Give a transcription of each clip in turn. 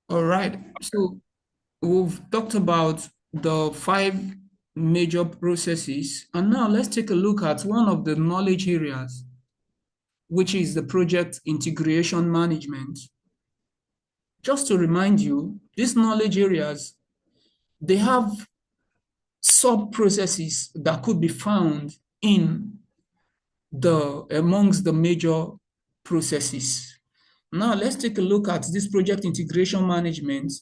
All right. So we've talked about the five major processes, and now let's take a look at one of the knowledge areas, which is the project integration management. Just to remind you, these knowledge areas, they have sub-processes that could be found in amongst the major processes. Now let's take a look at this project integration management.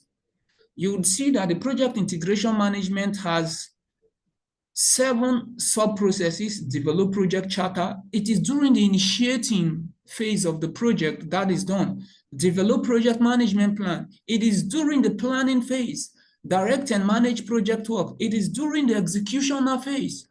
You would see that the project integration management has 7 sub-processes: develop project charter. It is during the initiating phase of the project that is done. Develop project management plan. It is during the planning phase. Direct and manage project work. It is during the executional phase.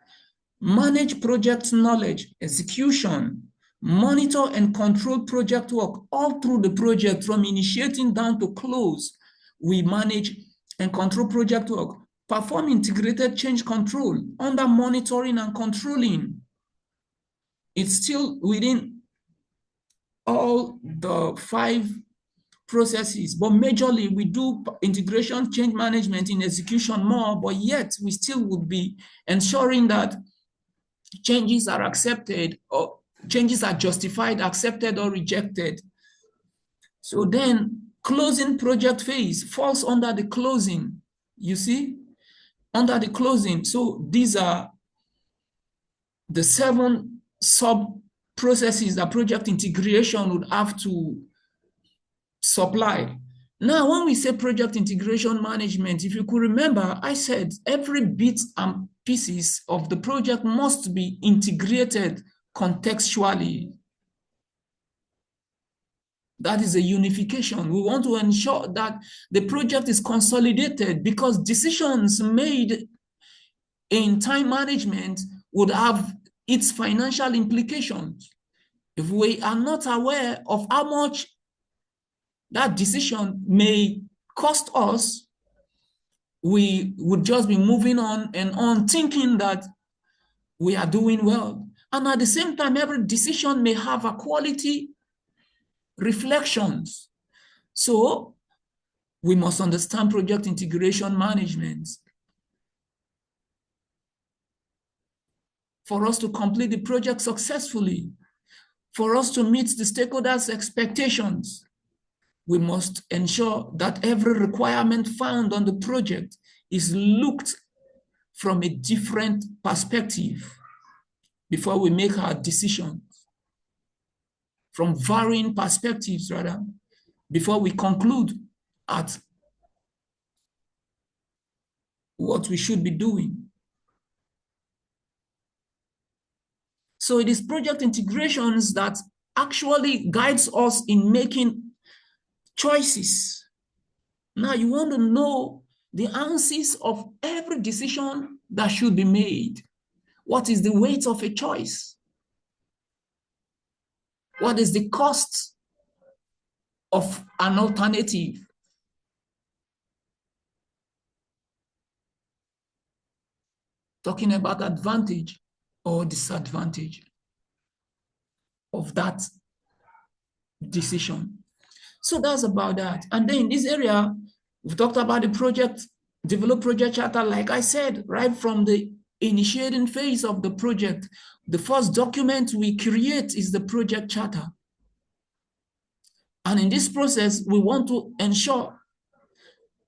Manage project knowledge, execution, monitor and control project work all through the project from initiating down to close. We manage and control project work. Perform integrated change control under monitoring and controlling. It's still within all the 5 processes, but majorly we do integration change management in execution more, but yet we still would be ensuring that changes are accepted or changes are justified, accepted, or rejected. So then closing project phase falls under the closing, you see, under the closing. So these are the 7 sub-processes that project integration would have to supply. Now, when we say project integration management, if you could remember, I said every bit and pieces of the project must be integrated contextually. That is a unification. We want to ensure that the project is consolidated because decisions made in time management would have its financial implications. If we are not aware of how much that decision may cost us, we would just be moving on and on thinking that we are doing well. And at the same time, every decision may have a quality reflections. So we must understand project integration management for us to complete the project successfully, for us to meet the stakeholders' expectations. We must ensure that every requirement found on the project is looked from a different perspective before we make our decisions, from varying perspectives rather, before we conclude at what we should be doing. So it is project integrations that actually guides us in making choices. Now you want to know the answers of every decision that should be made. What is the weight of a choice? What is the cost of an alternative? Talking about advantage or disadvantage of that decision. So that's about that. And then in this area, we've talked about the project, develop project charter, like I said, right from the initiating phase of the project. The first document we create is the project charter. And in this process, we want to ensure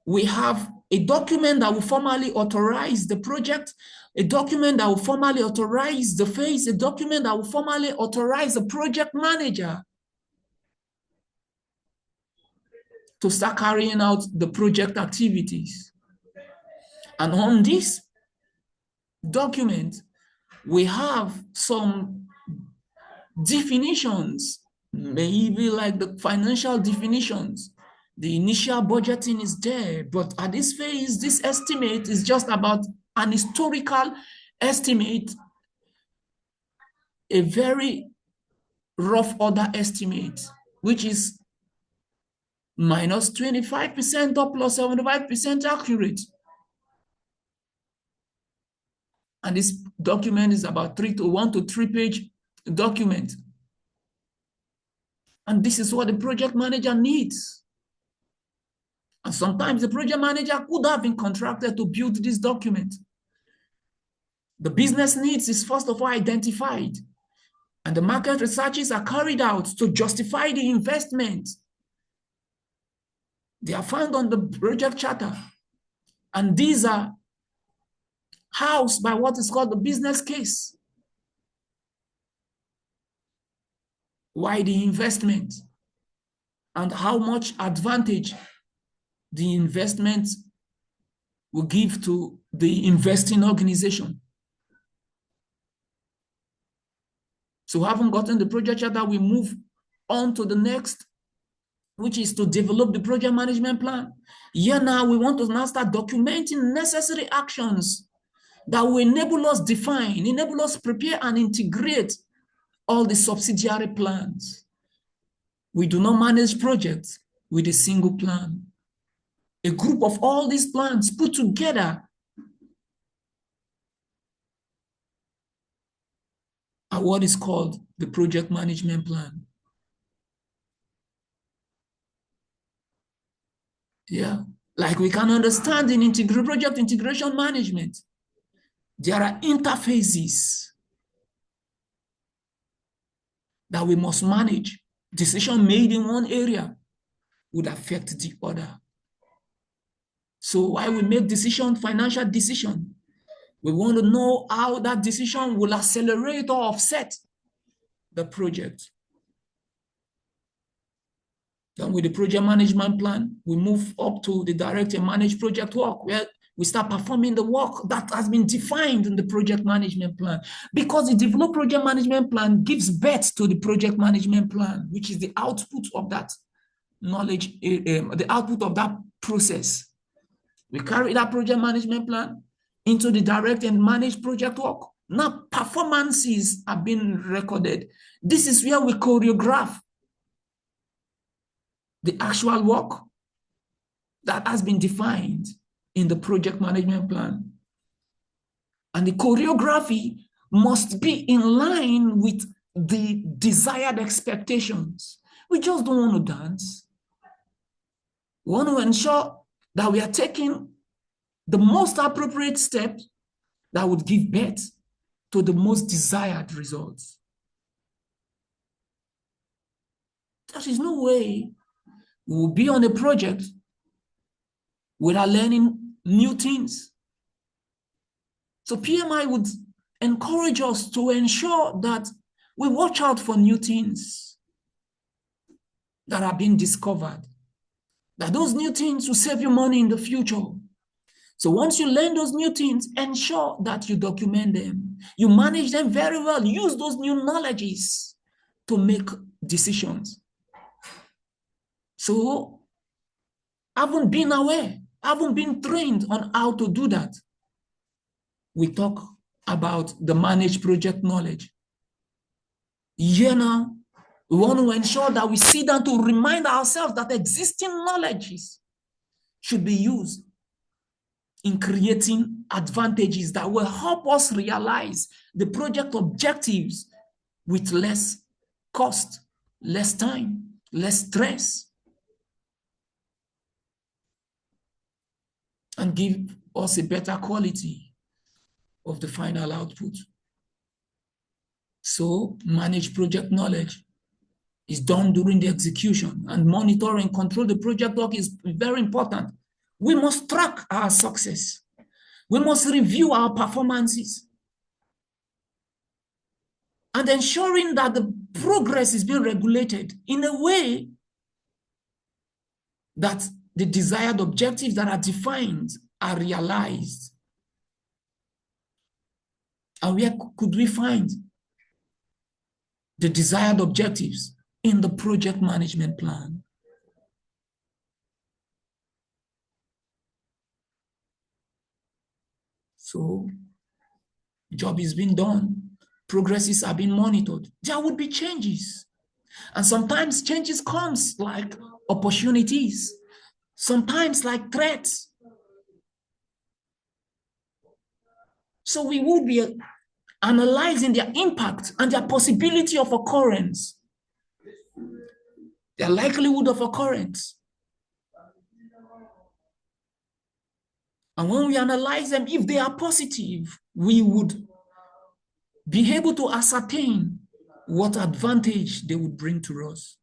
we have a document that will formally authorize the project, a document that will formally authorize the phase, a document that will formally authorize the project manager to start carrying out the project activities. And on this document, we have some definitions, maybe like the financial definitions. The initial budgeting is there, but at this phase, this estimate is just about an historical estimate, a very rough order estimate, which is minus 25% or plus 75% accurate. And this document is about 1 to 3 page document. And this is what the project manager needs. And sometimes the project manager could have been contracted to build this document. The business needs is first of all identified, and the market researches are carried out to justify the investment. They are found on the project charter, and these are housed by what is called the business case. Why the investment and how much advantage the investment will give to the investing organization. So having gotten the project charter, we move on to the next, which is to develop the project management plan. Here now, we want to now start documenting necessary actions that will enable us define, enable us prepare and integrate all the subsidiary plans. We do not manage projects with a single plan. A group of all these plans put together are what is called the project management plan. Yeah, like we can understand in project integration management, there are interfaces that we must manage. Decision made in one area would affect the other. So while we make financial decision, we want to know how that decision will accelerate or offset the project. Then with the project management plan, we move up to the direct and managed project work, where we start performing the work that has been defined in the project management plan. Because the developed project management plan gives birth to the project management plan, which is the output of that knowledge, the output of that process. We carry that project management plan into the direct and managed project work. Now, performances are being recorded. This is where we choreograph the actual work that has been defined in the project management plan. And the choreography must be in line with the desired expectations. We just don't want to dance. We want to ensure that we are taking the most appropriate steps that would give birth to the most desired results. There is no way we will be on a project without learning new things. So PMI would encourage us to ensure that we watch out for new things that are being discovered, that those new things will save you money in the future. So once you learn those new things, ensure that you document them. You manage them very well. Use those new knowledges to make decisions. So having been aware, having been trained on how to do that, we talk about the managed project knowledge. Here now, we want to ensure that we sit down to remind ourselves that existing knowledges should be used in creating advantages that will help us realize the project objectives with less cost, less time, less stress, and give us a better quality of the final output. So manage project knowledge is done during the execution, and monitor and control the project work is very important. We must track our success. We must review our performances, and ensuring that the progress is being regulated in a way that the desired objectives that are defined are realized. And where could we find the desired objectives? In the project management plan. So, job is being done, progresses are being monitored. There would be changes. And sometimes changes comes like opportunities, sometimes like threats. So we would be analyzing their impact and their possibility of occurrence, their likelihood of occurrence. And when we analyze them, if they are positive, we would be able to ascertain what advantage they would bring to us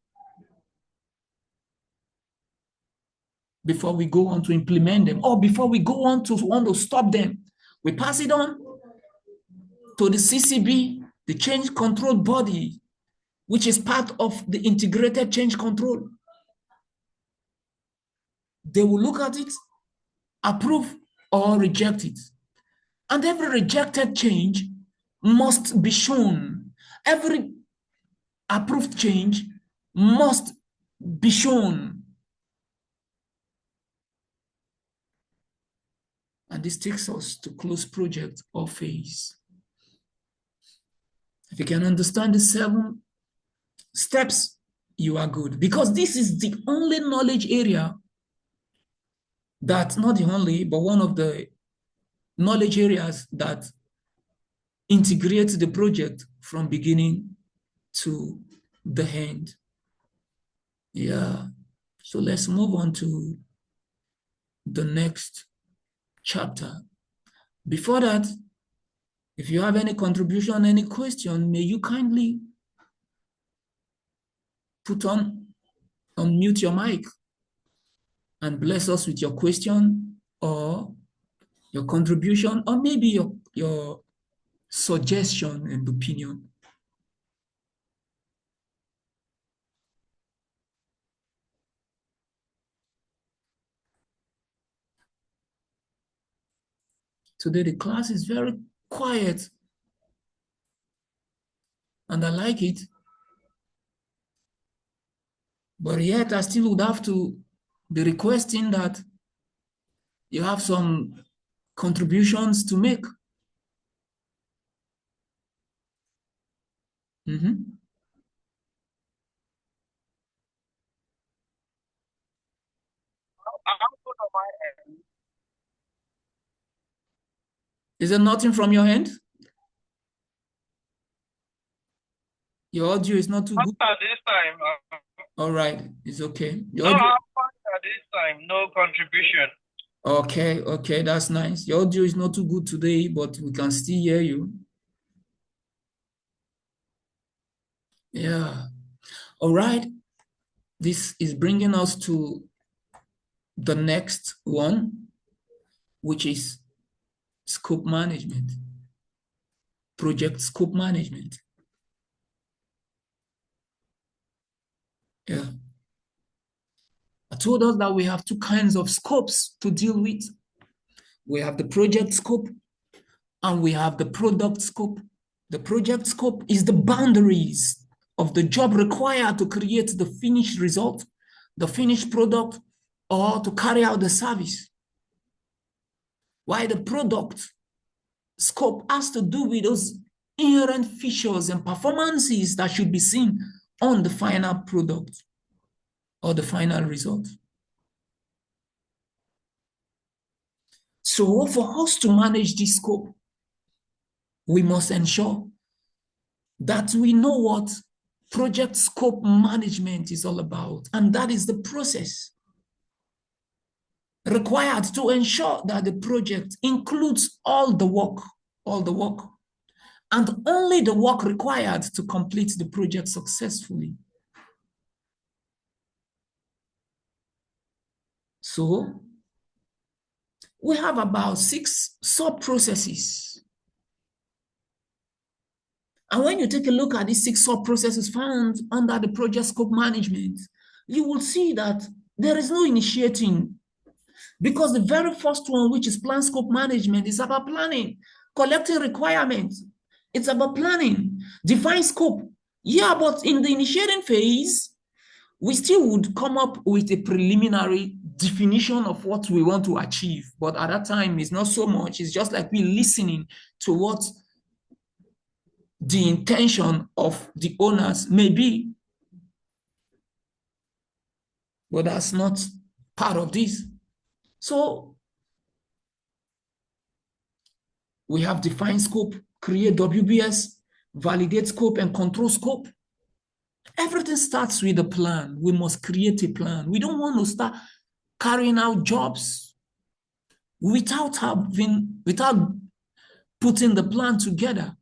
before we go on to implement them, or before we go on to want to stop them. We pass it on to the CCB, the change control body, which is part of the integrated change control. They will look at it, approve or reject it. And every rejected change must be shown. Every approved change must be shown. And this takes us to close project or phase. If you can understand the 7 steps, you are good. Because this is the only knowledge area that, not the only, but one of the knowledge areas that integrates the project from beginning to the end. Yeah. So let's move on to the next chapter. Before that, if you have any contribution, any question, may you kindly unmute your mic and bless us with your question or your contribution, or maybe your suggestion and opinion. Today, the class is very quiet, and I like it. But yet, I still would have to be requesting that you have some contributions to make. Is there nothing from your end? Your audio is not too good? Not at this time. All right, it's okay. No, I'm fine at this time. No contribution. Okay, that's nice. Your audio is not too good today, but we can still hear you. Yeah. All right. This is bringing us to the next one, which is scope management, project scope management. Yeah. I told us that we have 2 kinds of scopes to deal with. We have the project scope and we have the product scope. The project scope is the boundaries of the job required to create the finished result, the finished product, or to carry out the service. While the product scope has to do with those inherent features and performances that should be seen on the final product or the final result. So for us to manage this scope, we must ensure that we know what project scope management is all about. And that is the process required to ensure that the project includes all the work, and only the work required to complete the project successfully. So we have about 6 sub-processes. And when you take a look at these 6 sub-processes found under the project scope management, you will see that there is no initiating, because the very first one, which is plan scope management, is about planning, collecting requirements. It's about planning, define scope. Yeah, but in the initiating phase, we still would come up with a preliminary definition of what we want to achieve. But at that time, it's not so much. It's just like we listening to what the intention of the owners may be. But that's not part of this. So we have defined scope, create WBS, validate scope, and control scope. Everything starts with a plan. We must create a plan. We don't want to start carrying out jobs without putting the plan together.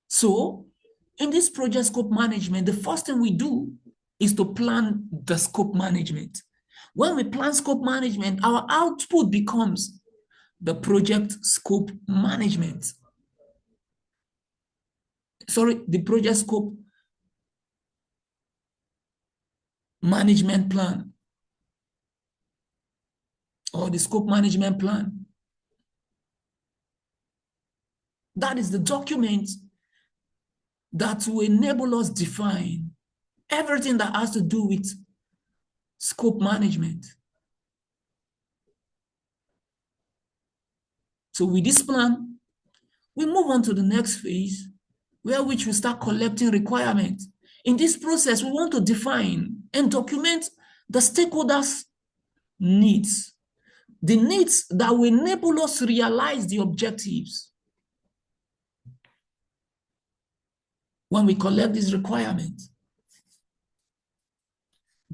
So in this project scope management, the first thing we do is to plan the scope management. When we plan scope management, our output becomes the project scope management. Sorry, the project scope management plan or the scope management plan. That is the document that will enable us define everything that has to do with scope management. So with this plan, we move on to the next phase, where which we start collecting requirements. In this process, we want to define and document the stakeholders' needs, the needs that will enable us to realize the objectives. When we collect these requirements,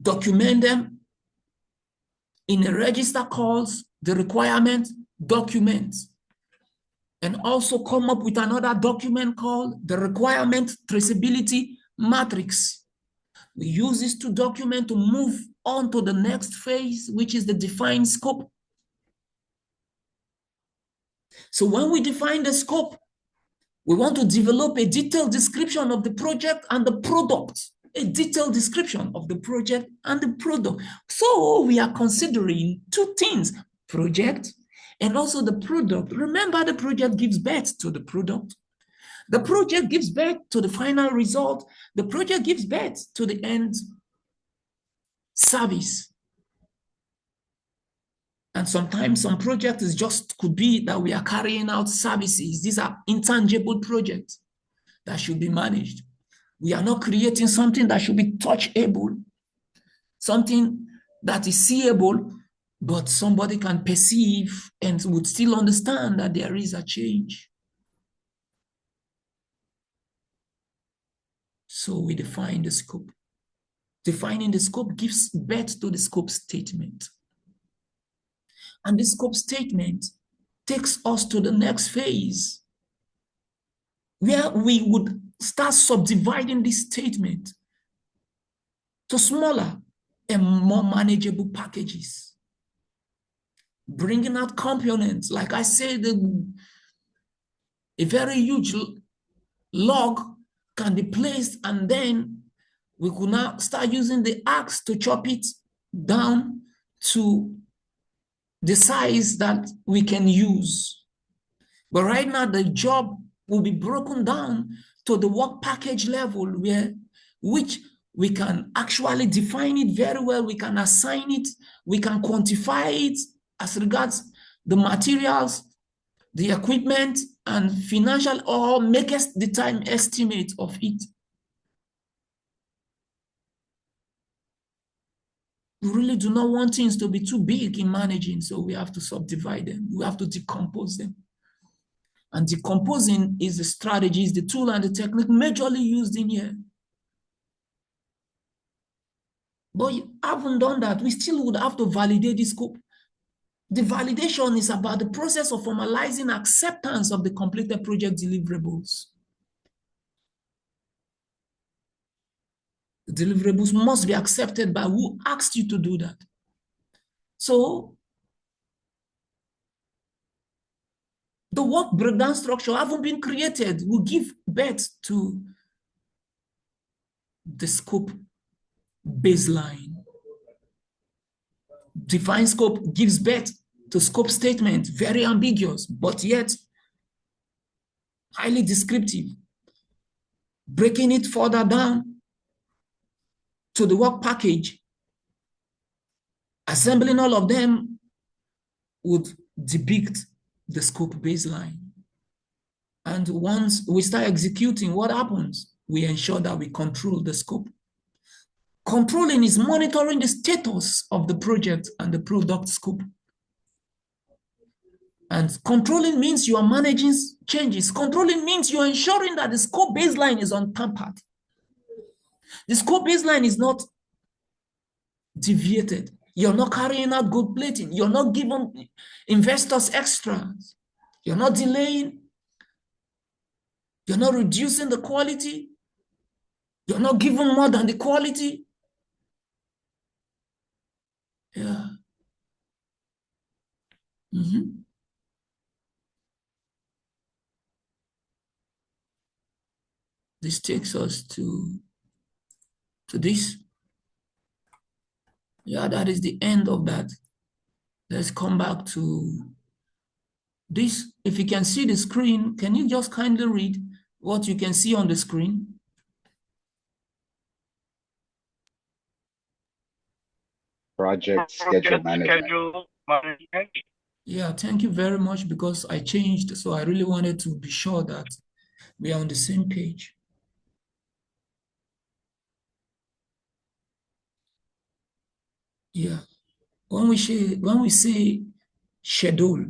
document them in a register called the requirement document, and also come up with another document called the requirement traceability matrix. We use these two documents to move on to the next phase, which is the define scope. So when we define the scope, we want to develop a detailed description of the project and the product, a detailed description of the project and the product. So we are considering two things, project and also the product. Remember, the project gives birth to the product. The project gives birth to the final result. The project gives birth to the end service. And sometimes some projects just could be that we are carrying out services. These are intangible projects that should be managed. We are not creating something that should be touchable, something that is seeable, but somebody can perceive and would still understand that there is a change. So we define the scope. Defining the scope gives birth to the scope statement. And the scope statement takes us to the next phase, where we would start subdividing this statement to smaller and more manageable packages. Bringing out components, like I said, a very huge log can be placed, and then we could now start using the axe to chop it down to the size that we can use. But right now, the job will be broken down to the work package level, which we can actually define it very well. We can assign it, we can quantify it as regards the materials, the equipment, and financial, or make us the time estimate of it. We really do not want things to be too big in managing, so we have to subdivide them. We have to decompose them. And decomposing is the strategy, is the tool and the technique majorly used in here. But you haven't done that. We still would have to validate the scope. The validation is about the process of formalizing acceptance of the completed project deliverables. The deliverables must be accepted by who asked you to do that. So the work breakdown structure haven't been created will give birth to the scope baseline. Define scope gives birth to scope statement, very ambiguous, but yet highly descriptive. Breaking it further down to the work package, assembling all of them would depict the scope baseline. And once we start executing, what happens? We ensure that we control the scope. Controlling is monitoring the status of the project and the product scope. And controlling means you are managing changes. Controlling means you are ensuring that the scope baseline is untampered. The scope baseline is not deviated. You're not carrying out gold plating. You're not giving investors extras. You're not delaying. You're not reducing the quality. You're not giving more than the quality. Yeah. Mm-hmm. This takes us to this. Yeah, that is the end of that. Let's come back to this. If you can see the screen, can you just kindly read what you can see on the screen? Project schedule management. Schedule management. Yeah, thank you very much, because I changed, so I really wanted to be sure that we are on the same page. Yeah. When we say schedule,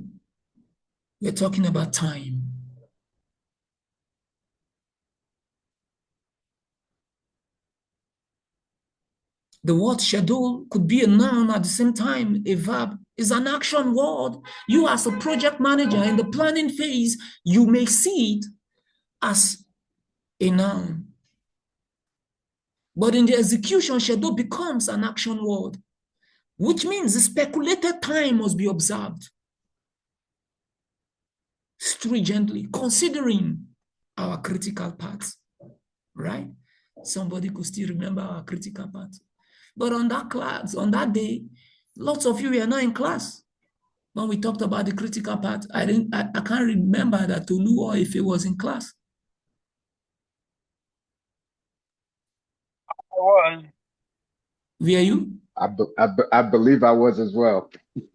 we're talking about time. The word schedule could be a noun at the same time, a verb is an action word. You as a project manager in the planning phase, you may see it as a noun. But in the execution, schedule becomes an action word, which means the speculated time must be observed stringently, considering our critical parts, right? Somebody could still remember our critical parts. But on that day, lots of you were not in class. When we talked about the critical part, I can't remember that Tolu or if it was in class. I was. Were you? I believe I was as well.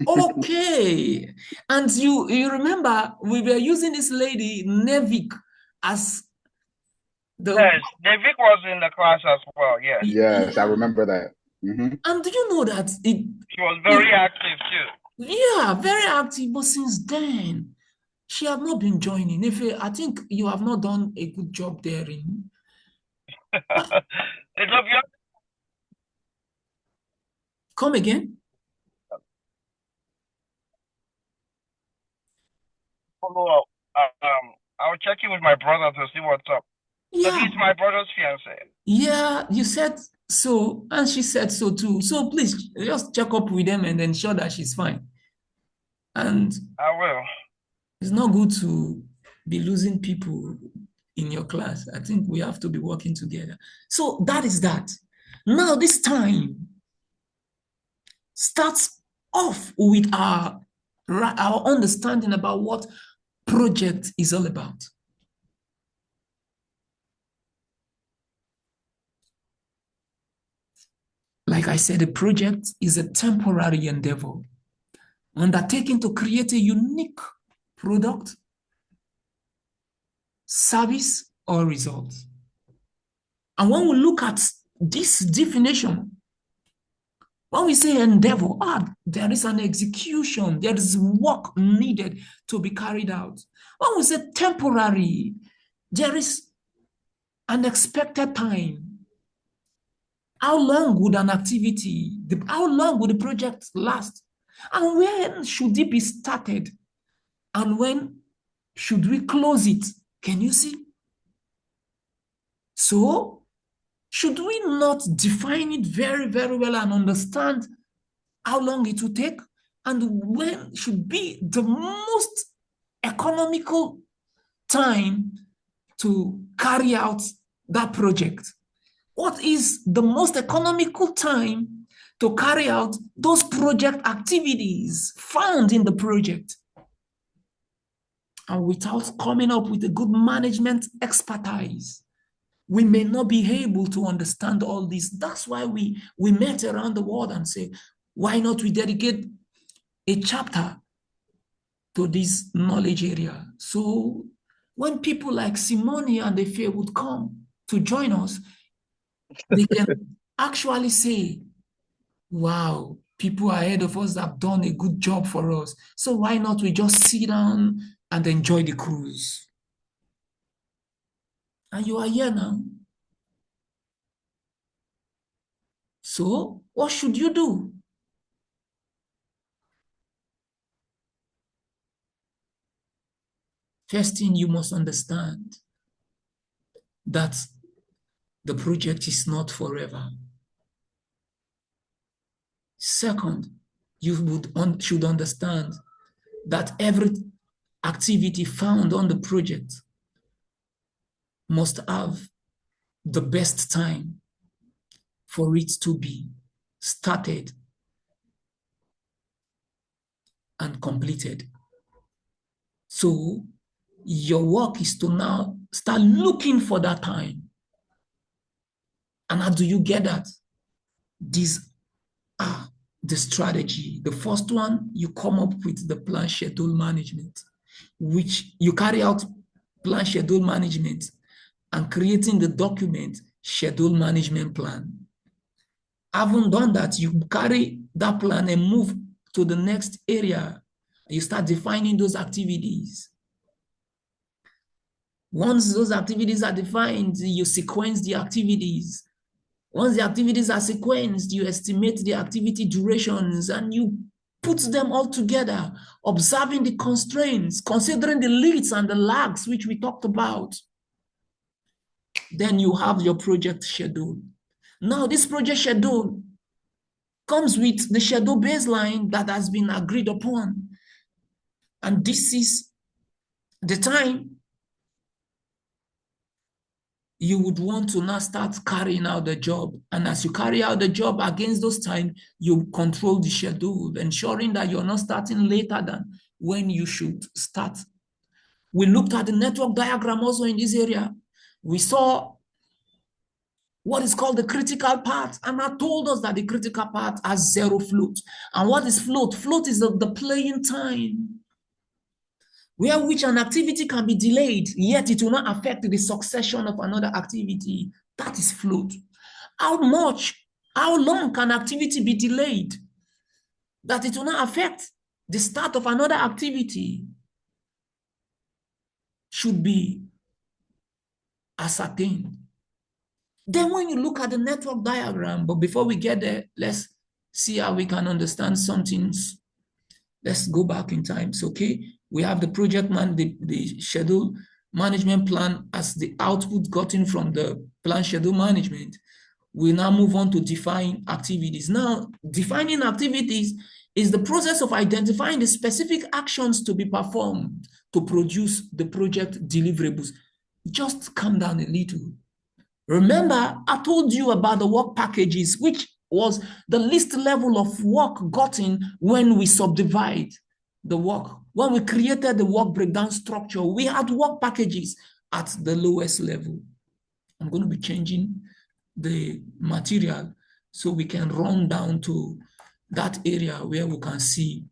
Okay. And you remember we were using this lady, Nevik, as the... Yes, David was in the class as well, yes. Yes, I Yeah. remember that. Mm-hmm. And do you know that She was very active too. yeah, very active, but since then, she have not been joining. I think you have not done a good job there in... It's obvious. Come again? Follow up. I'll check in with my brother to see what's up. So Yeah. he's my brother's fiance. Yeah, you said so, and she said so too. So please just check up with them and ensure that she's fine. And I will. it's not good to be losing people in your class. I think we have to be working together. So that is that. Now this time starts off with our understanding about what project is all about. Like I said, a project is a temporary endeavor undertaken to create a unique product, service, or result. And when we look at this definition, when we say endeavor, there is an execution, there is work needed to be carried out. When we say temporary, there is an expected time. How long would an activity, how long would the project last? And when should it be started? And when should we close it? Can you see? So, should we not define it very, very well and understand how long it will take? And when should be the most economical time to carry out that project? What is the most economical time to carry out those project activities found in the project? And without coming up with a good management expertise, we may not be able to understand all this. That's why we met around the world and say, why not we dedicate a chapter to this knowledge area? So when people like Simone and Efe would come to join us, they can actually say, wow, people ahead of us have done a good job for us. So why not we just sit down and enjoy the cruise? And you are here now. So what should you do? First thing you must understand that the project is not forever. Second, you should understand that every activity found on the project must have the best time for it to be started and completed. So your work is to now start looking for that time. And how do you get that? These are the strategy. The first one, you come up with the plan schedule management, which you carry out plan schedule management and creating the document schedule management plan. Having done that, you carry that plan and move to the next area. You start defining those activities. Once those activities are defined, you sequence the activities. Once the activities are sequenced, you estimate the activity durations and you put them all together, observing the constraints, considering the leads and the lags, which we talked about. Then you have your project schedule. Now, this project schedule comes with the schedule baseline that has been agreed upon. And this is the time you would want to now start carrying out the job. And as you carry out the job against those times, you control the schedule, ensuring that you're not starting later than when you should start. We looked at the network diagram also in this area. We saw what is called the critical path, and I told us that the critical path has zero float. And what is float? Float is the playing time, where which an activity can be delayed, yet it will not affect the succession of another activity. That is float. How long can activity be delayed that it will not affect the start of another activity? Should be ascertained. Then when you look at the network diagram, but before we get there, let's see how we can understand some things. Let's go back in time. So, okay, we have the project the schedule management plan as the output gotten from the plan schedule management. We now move on to define activities. Now, defining activities is the process of identifying the specific actions to be performed to produce the project deliverables. Just calm down a little. Remember, I told you about the work packages, which was the least level of work gotten when we subdivide the work. When we created the work breakdown structure, we had work packages at the lowest level. I'm going to be changing the material so we can run down to that area where we can see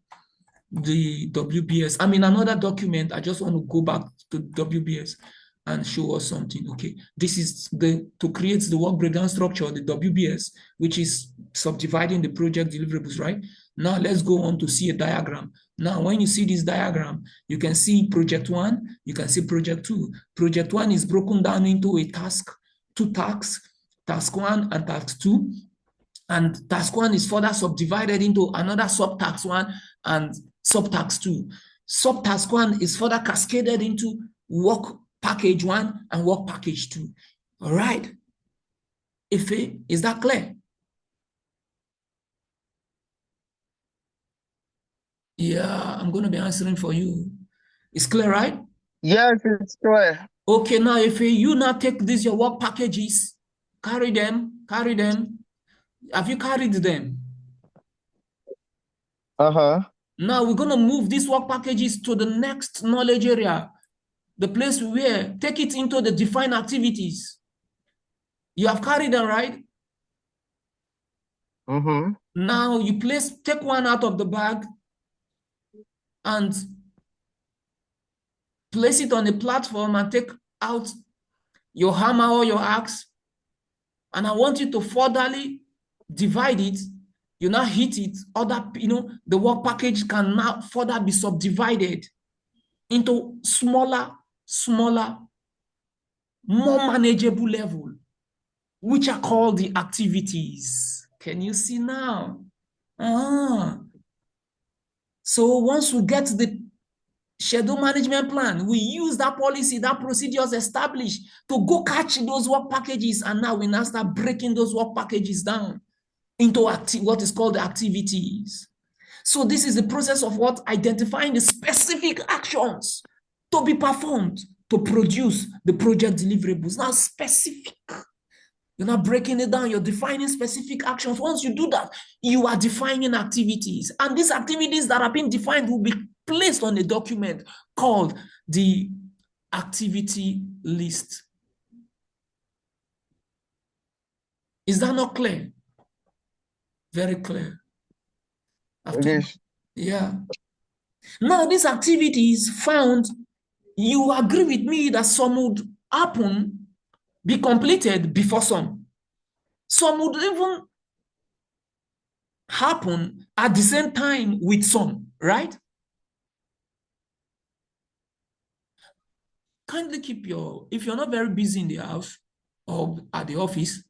the WBS. I'm in another document. I just want to go back to WBS and show us something. Okay, this is to create the work breakdown structure, the WBS, which is subdividing the project deliverables, right? Now let's go on to see a diagram. Now, when you see this diagram, you can see project 1, you can see project 2. Project 1 is broken down into a task, 2 tasks, task 1 and task 2. And task 1 is further subdivided into another subtask 1 and subtask 2. Subtask 1 is further cascaded into work package 1 and work package 2. All right. Ife, is that clear? Yeah, I'm going to be answering for you. It's clear, right? Yes, it's clear. Okay, now if you now take these your work packages, carry them. Have you carried them? Now we're going to move these work packages to the next knowledge area, the place where take it into the defined activities. You have carried them, right? Now you take one out of the bag and place it on a platform and take out your hammer or your axe. And I want you to furtherly divide it. You now hit it. The work package can now further be subdivided into smaller, more manageable level, which are called the activities. Can you see now? So once we get the schedule management plan. We use that policy, that procedures established to go catch those work packages. And now we now start breaking those work packages down into what is called the activities. So this is the process of what? Identifying the specific actions to be performed to produce the project deliverables. Now specific. You're not breaking it down. You're defining specific actions. Once you do that, you are defining activities. And these activities that are being defined will be placed on a document called the activity list. Is that not clear? Very clear. It is. Yeah. Now, these activities found, you agree with me that some would happen, be completed before some. Some would even happen at the same time with some, right? Kindly keep if you're not very busy in the house or at the office,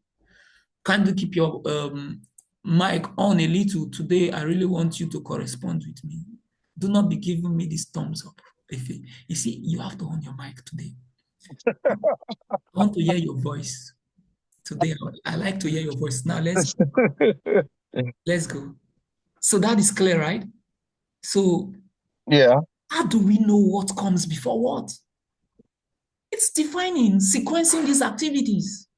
kindly keep your mic on a little. Today, I really want you to correspond with me. Do not be giving me this thumbs up. You see, you have to on your mic today. I want to hear your voice. Today, I like to hear your voice. Now, let's go. So that is clear, right? So, yeah. How do we know what comes before what? It's defining, sequencing these activities.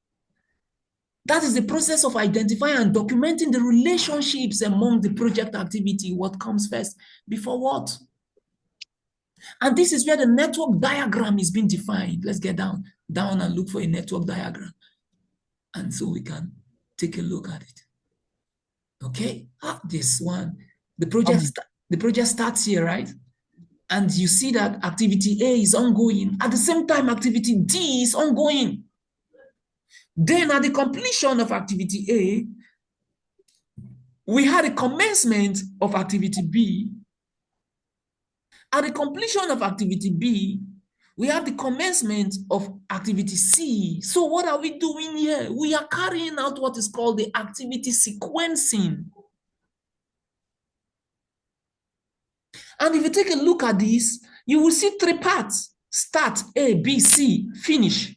That is the process of identifying and documenting the relationships among the project activity, what comes first before what. And this is where the network diagram is being defined. Let's get down and look for a network diagram. And so we can take a look at it. Okay, this one. The project starts here, right? And you see that activity A is ongoing. At the same time, activity D is ongoing. Then at the completion of activity A, we had a commencement of activity B. At the completion of activity B, we have the commencement of activity C. So what are we doing here? We are carrying out what is called the activity sequencing. And if you take a look at this, you will see three parts: start, A, B, C, finish.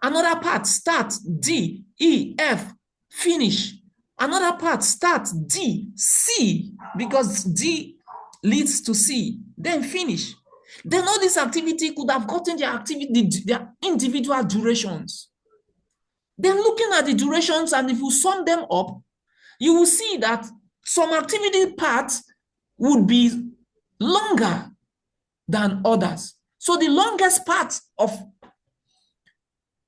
Another part, start, D, E, F, finish. Another part, start, D, C, because D leads to C, then finish. Then all this activity could have gotten their individual durations. Then looking at the durations, and if you sum them up, you will see that some activity parts would be longer than others. So the longest part of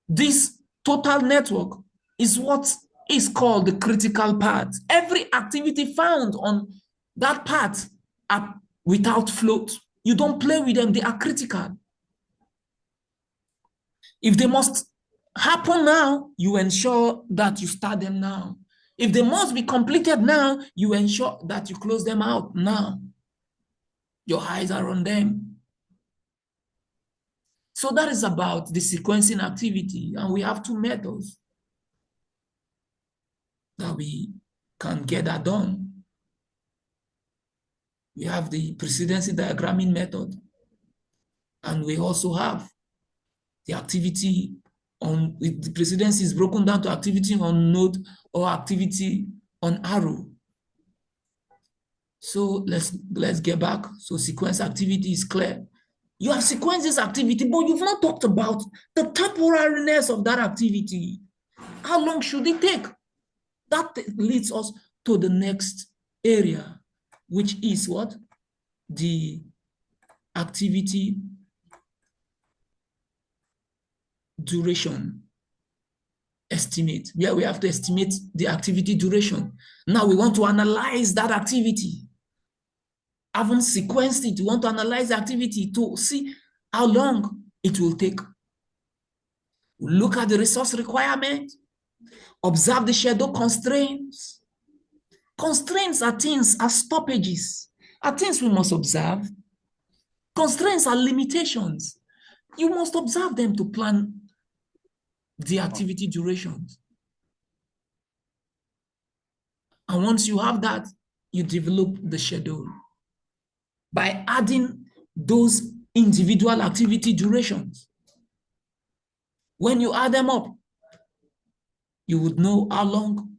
this total network is what is called the critical part. Every activity found on that part are without float. You don't play with them, they are critical. If they must happen now, you ensure that you start them now. If they must be completed now, you ensure that you close them out now. Your eyes are on them. So that is about the sequencing activity, and we have two methods that we can get that done. We have the precedency diagramming method, and we also have the activity on, the precedency is broken down to activity on node or activity on arrow. So let's get back. So sequence activity is clear. You have sequenced this activity, but you've not talked about the temporariness of that activity. How long should it take? That leads us to the next area, which is what? The activity duration estimate. Yeah, we have to estimate the activity duration. Now we want to analyze that activity. Haven't sequenced it, we want to analyze the activity to see how long it will take. Look at the resource requirement, observe the schedule constraints. Constraints are things, are stoppages, are things we must observe. Constraints are limitations. You must observe them to plan the activity durations. And once you have that, you develop the schedule by adding those individual activity durations. When you add them up, you would know how long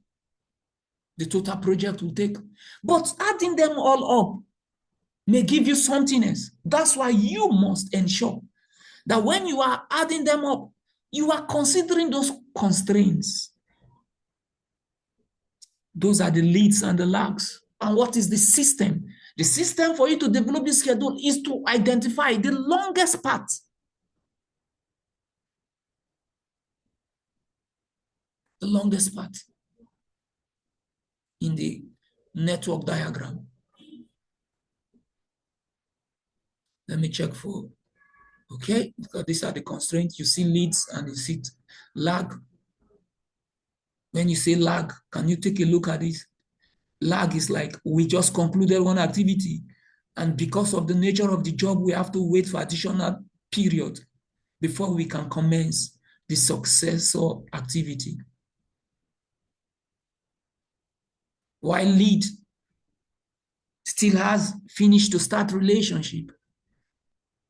the total project will take. But adding them all up may give you something else. That's why you must ensure that when you are adding them up, you are considering those constraints. Those are the leads and the lags. And what is the system? The system for you to develop this schedule is to identify the longest path. The longest path in the network diagram. Let me check for, okay, because these are the constraints. You see leads and you see lag. When you say lag, can you take a look at this? Lag is like we just concluded one activity, and because of the nature of the job, we have to wait for additional period before we can commence the successor activity. While lead still has finish to start relationship,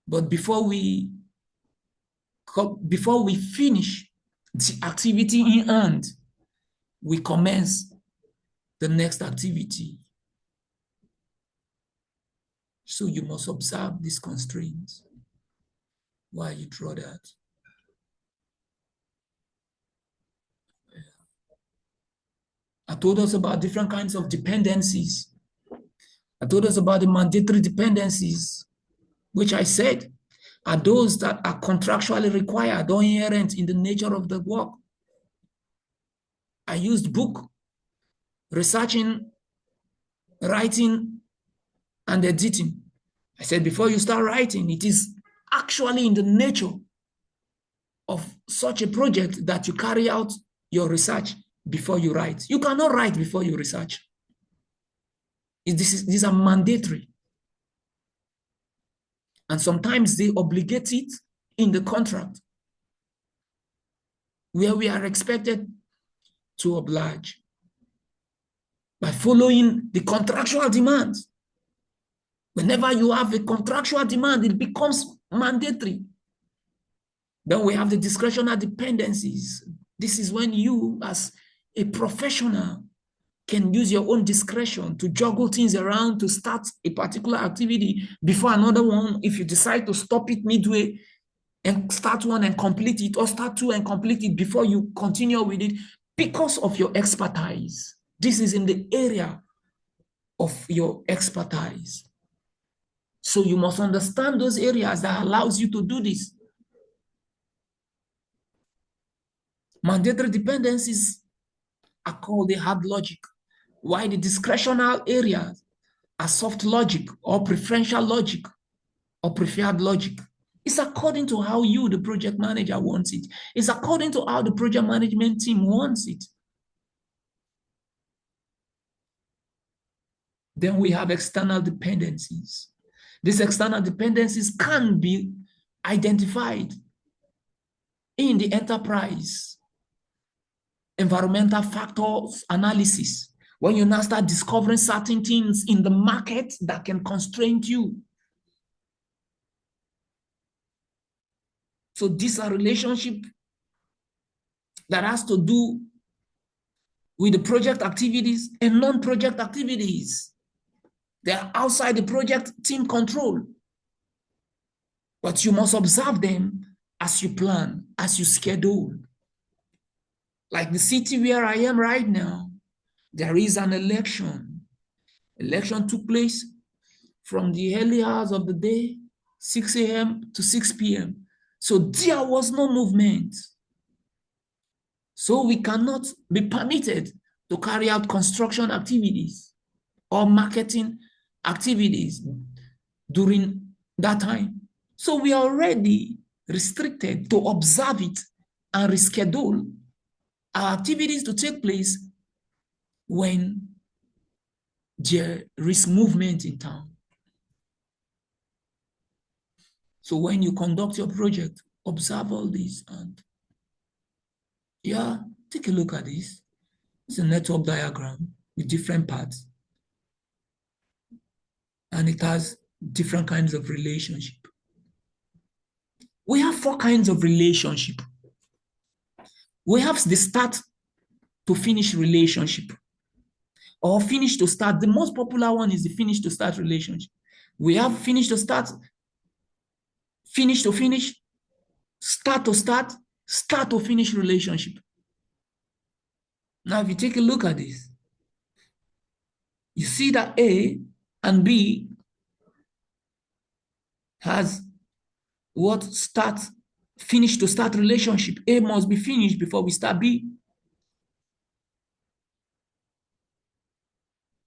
but before we finish the activity in hand, we commence the next activity. So you must observe these constraints while you draw that. I told us about different kinds of dependencies. I told us about the mandatory dependencies, which I said are those that are contractually required or inherent in the nature of the work. I used book, researching, writing, and editing. I said before you start writing, it is actually in the nature of such a project that you carry out your research before you write. You cannot write before you research. These are mandatory. And sometimes they obligate it in the contract, where we are expected to oblige by following the contractual demands. Whenever you have a contractual demand, it becomes mandatory. Then we have the discretionary dependencies. This is when you, as a professional, can use your own discretion to juggle things around to start a particular activity before another one. If you decide to stop it midway and start one and complete it, or start two and complete it before you continue with it, because of your expertise. This is in the area of your expertise. So you must understand those areas that allows you to do this. Mandatory dependencies are called the hard logic, while the discretional areas are soft logic or preferential logic or preferred logic. It's according to how you, the project manager, wants it. It's according to how the project management team wants it. Then we have external dependencies. These external dependencies can be identified in the enterprise environmental factors analysis, when you now start discovering certain things in the market that can constrain you. So these are relationships that has to do with the project activities and non-project activities. They are outside the project team control. But you must observe them as you plan, as you schedule. Like the city where I am right now, there is an election. Election took place from the early hours of the day, 6 a.m. to 6 p.m. So there was no movement. So we cannot be permitted to carry out construction activities or marketing activities during that time. So we are already restricted to observe it and reschedule our activities to take place when there is movement in town. So when you conduct your project, observe all this and take a look at this. It's a network diagram with different parts. And it has different kinds of relationship. We have four kinds of relationship. We have the start to finish relationship, or finish to start. The most popular one is the finish to start relationship. We have finish to start, finish to finish, start to start, start to finish relationship. Now, if you take a look at this, you see that A and B has what? Start, finish to start relationship. A must be finished before we start B.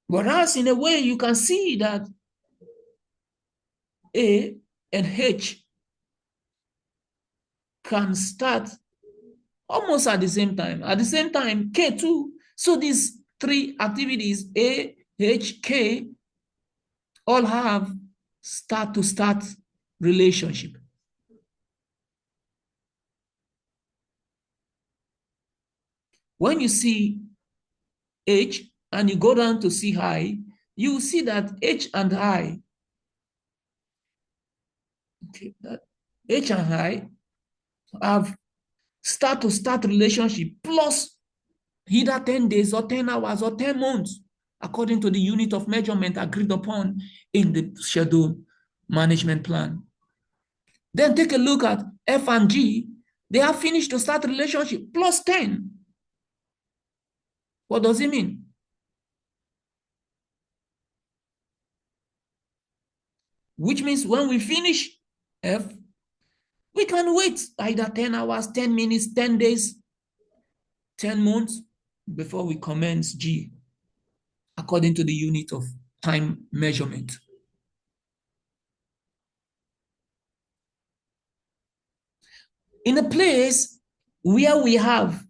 Whereas in a way, you can see that A and H can start almost at the same time. At the same time, K too. So these three activities, A, H, K, all have start to start relationship. When you see H and you go down to see I, you will see that H and I, okay, that H and I have start to start relationship plus either 10 days or 10 hours or 10 months, according to the unit of measurement agreed upon in the schedule management plan. Then take a look at F and G. They have finished to start relationship plus 10. What does it mean? Which means when we finish F, we can wait either 10 hours, 10 minutes, 10 days, 10 months before we commence G, according to the unit of time measurement. In a place where we have,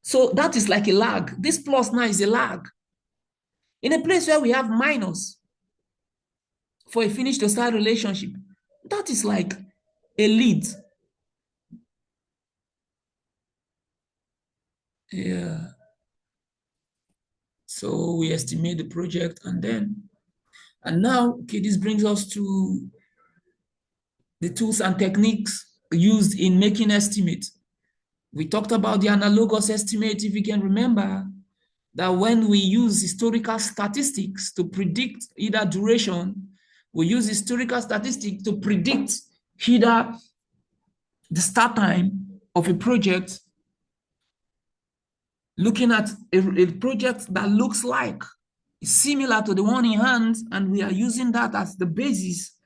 so that is like a lag. This plus now is a lag. In a place where we have minus for a finish to start relationship, that is like a lead. Yeah. So we estimate the project and now, okay, this brings us to the tools and techniques used in making estimates. We talked about the analogous estimate, if you can remember, that when we use historical statistics to predict either duration, we use historical statistics to predict either the start time of a project, looking at a project that looks like similar to the one in hand, and we are using that as the basis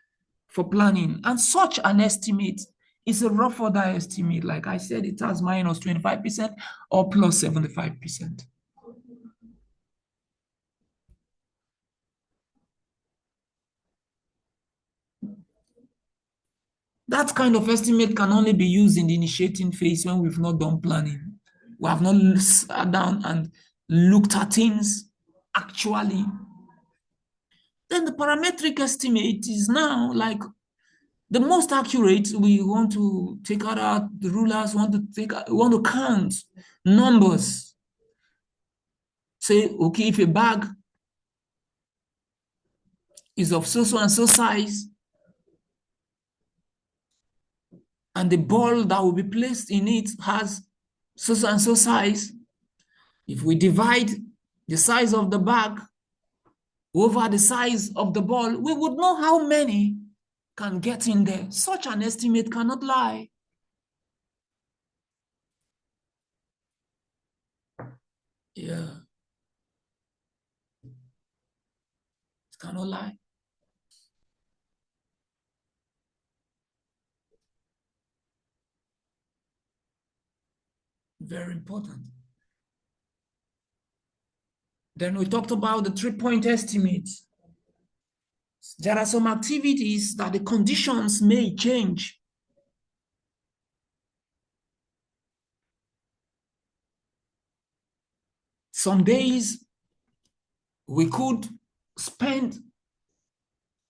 for planning. And such an estimate is a rough order estimate. Like I said, it has minus 25% or plus 75%. That kind of estimate can only be used in the initiating phase when we've not done planning. We have not sat down and looked at things actually. Then the parametric estimate is now like the most accurate. We want to take out the rulers, want to count numbers. Say, okay, if a bag is of so and so size, and the ball that will be placed in it has so and so size, if we divide the size of the bag over the size of the ball, we would know how many can get in there. Such an estimate cannot lie. Yeah. It cannot lie. Very important. Then we talked about the 3-point estimate. There are some activities that the conditions may change. Some days we could spend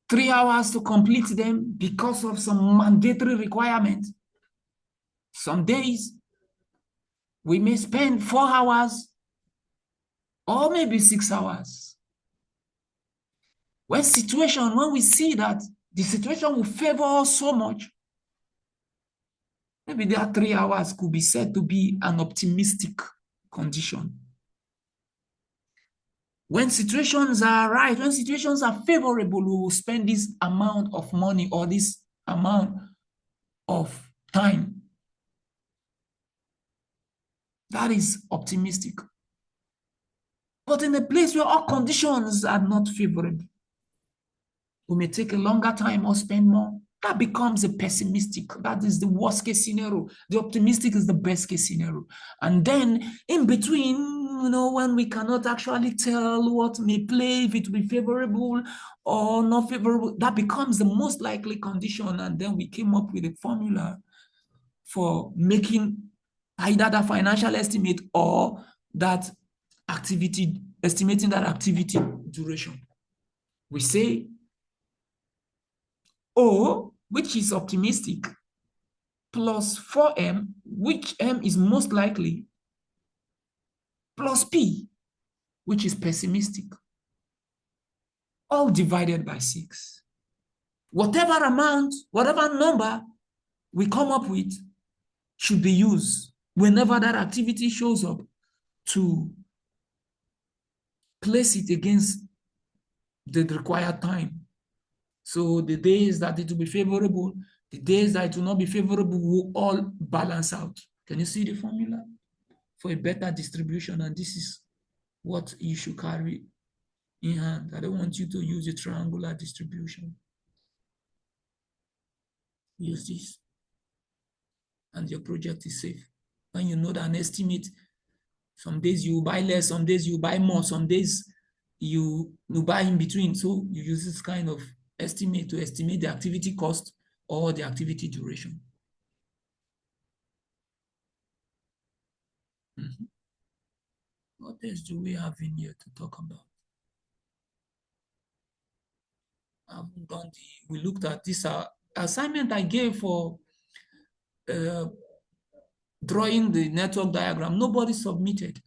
3 hours to complete them because of some mandatory requirement. Some days we may spend 4 hours or maybe 6 hours. When we see that the situation will favor us so much, Maybe that 3 hours could be said to be an optimistic condition. When situations are right, when situations are favorable, we will spend this amount of money or this amount of time. That is optimistic. But in a place where all conditions are not favorable, we may take a longer time or spend more. That becomes a pessimistic. That is the worst case scenario. The optimistic is the best case scenario. And then in between, when we cannot actually tell what may play, if it will be favorable or not favorable, that becomes the most likely condition. And then we came up with a formula for making either that financial estimate or that activity, estimating that activity duration. We say O, which is optimistic, plus 4M, which M is most likely, plus P, which is pessimistic, all divided by 6. Whatever amount, whatever number we come up with should be used whenever that activity shows up to place it against the required time. So the days that it will be favorable, the days that it will not be favorable will all balance out. Can you see the formula for a better distribution? And this is what you should carry in hand. I don't want you to use a triangular distribution. Use this, and your project is safe. When you know that an estimate, some days you buy less, some days you buy more, some days you buy in between. So you use this kind of estimate to estimate the activity cost or the activity duration. What else do we have in here to talk about? I haven't done we looked at this assignment I gave for drawing the network diagram. Nobody submitted,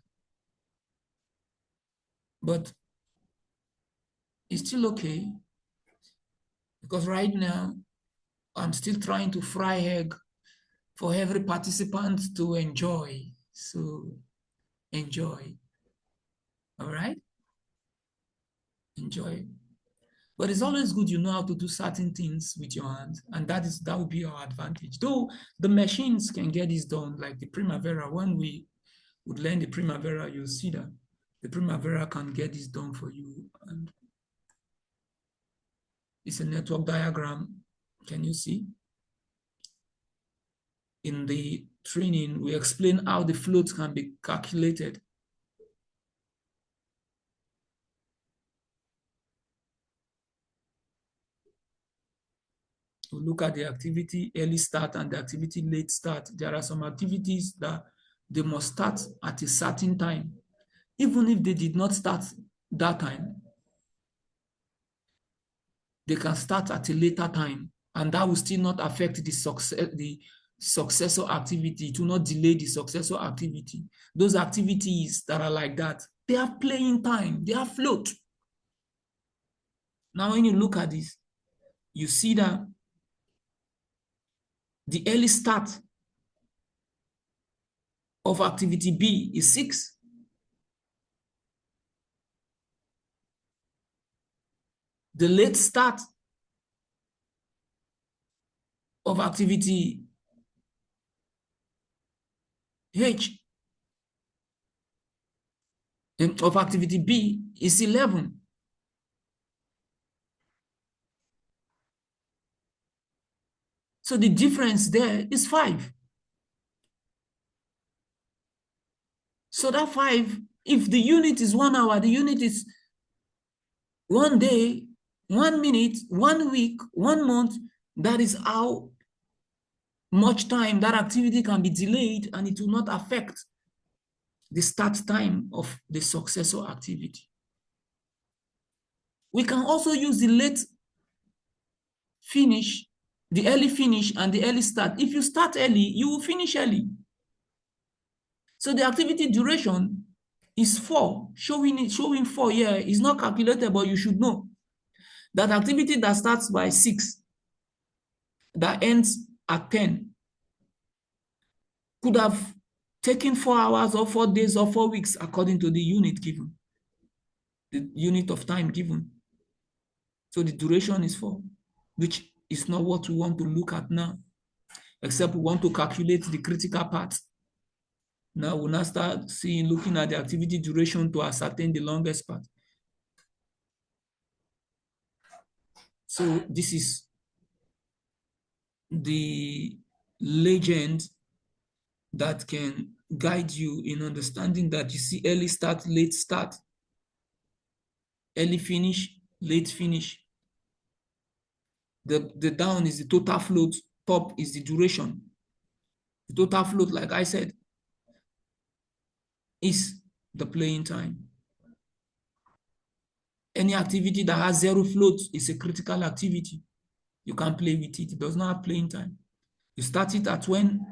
but it's still okay, because right now I'm still trying to fry egg for every participant to enjoy. So enjoy. All right? Enjoy. But it's always good you know how to do certain things with your hands, and that will be our advantage. Though the machines can get this done, like the Primavera. When we would learn the Primavera, you'll see that the Primavera can get this done for you. And it's a network diagram. Can you see? In the training, we explain how the floats can be calculated. We look at the activity early start and the activity late start. There are some activities that they must start at a certain time. Even if they did not start that time, they can start at a later time, and that will still not affect the successor activity. It will not delay the successor activity. Those activities that are like that, they are playing time, they are float. Now, when you look at this, you see that the early start of activity B is 6. The late start of activity H of activity B is 11. So the difference there is 5. So that 5, if the unit is 1 hour, the unit is 1 day, 1 minute, 1 week, 1 month. That is how much time that activity can be delayed, and it will not affect the start time of the successor activity. We can also use the late finish, the early finish, and the early start. If you start early, you will finish early. So the activity duration is 4, showing 4 here is not calculated, but you should know that activity that starts by 6, that ends at 10, could have taken 4 hours or 4 days or 4 weeks according to the unit given, the unit of time given. So the duration is 4, which is not what we want to look at now, except we want to calculate the critical part. Now we'll now start looking at the activity duration to ascertain the longest part. So this is the legend that can guide you in understanding that you see early start, late start, early finish, late finish. The down is the total float, top is the duration. The total float, like I said, is the playing time. Any activity that has 0 float is a critical activity. You can't play with it. It does not have playing time. You start it at when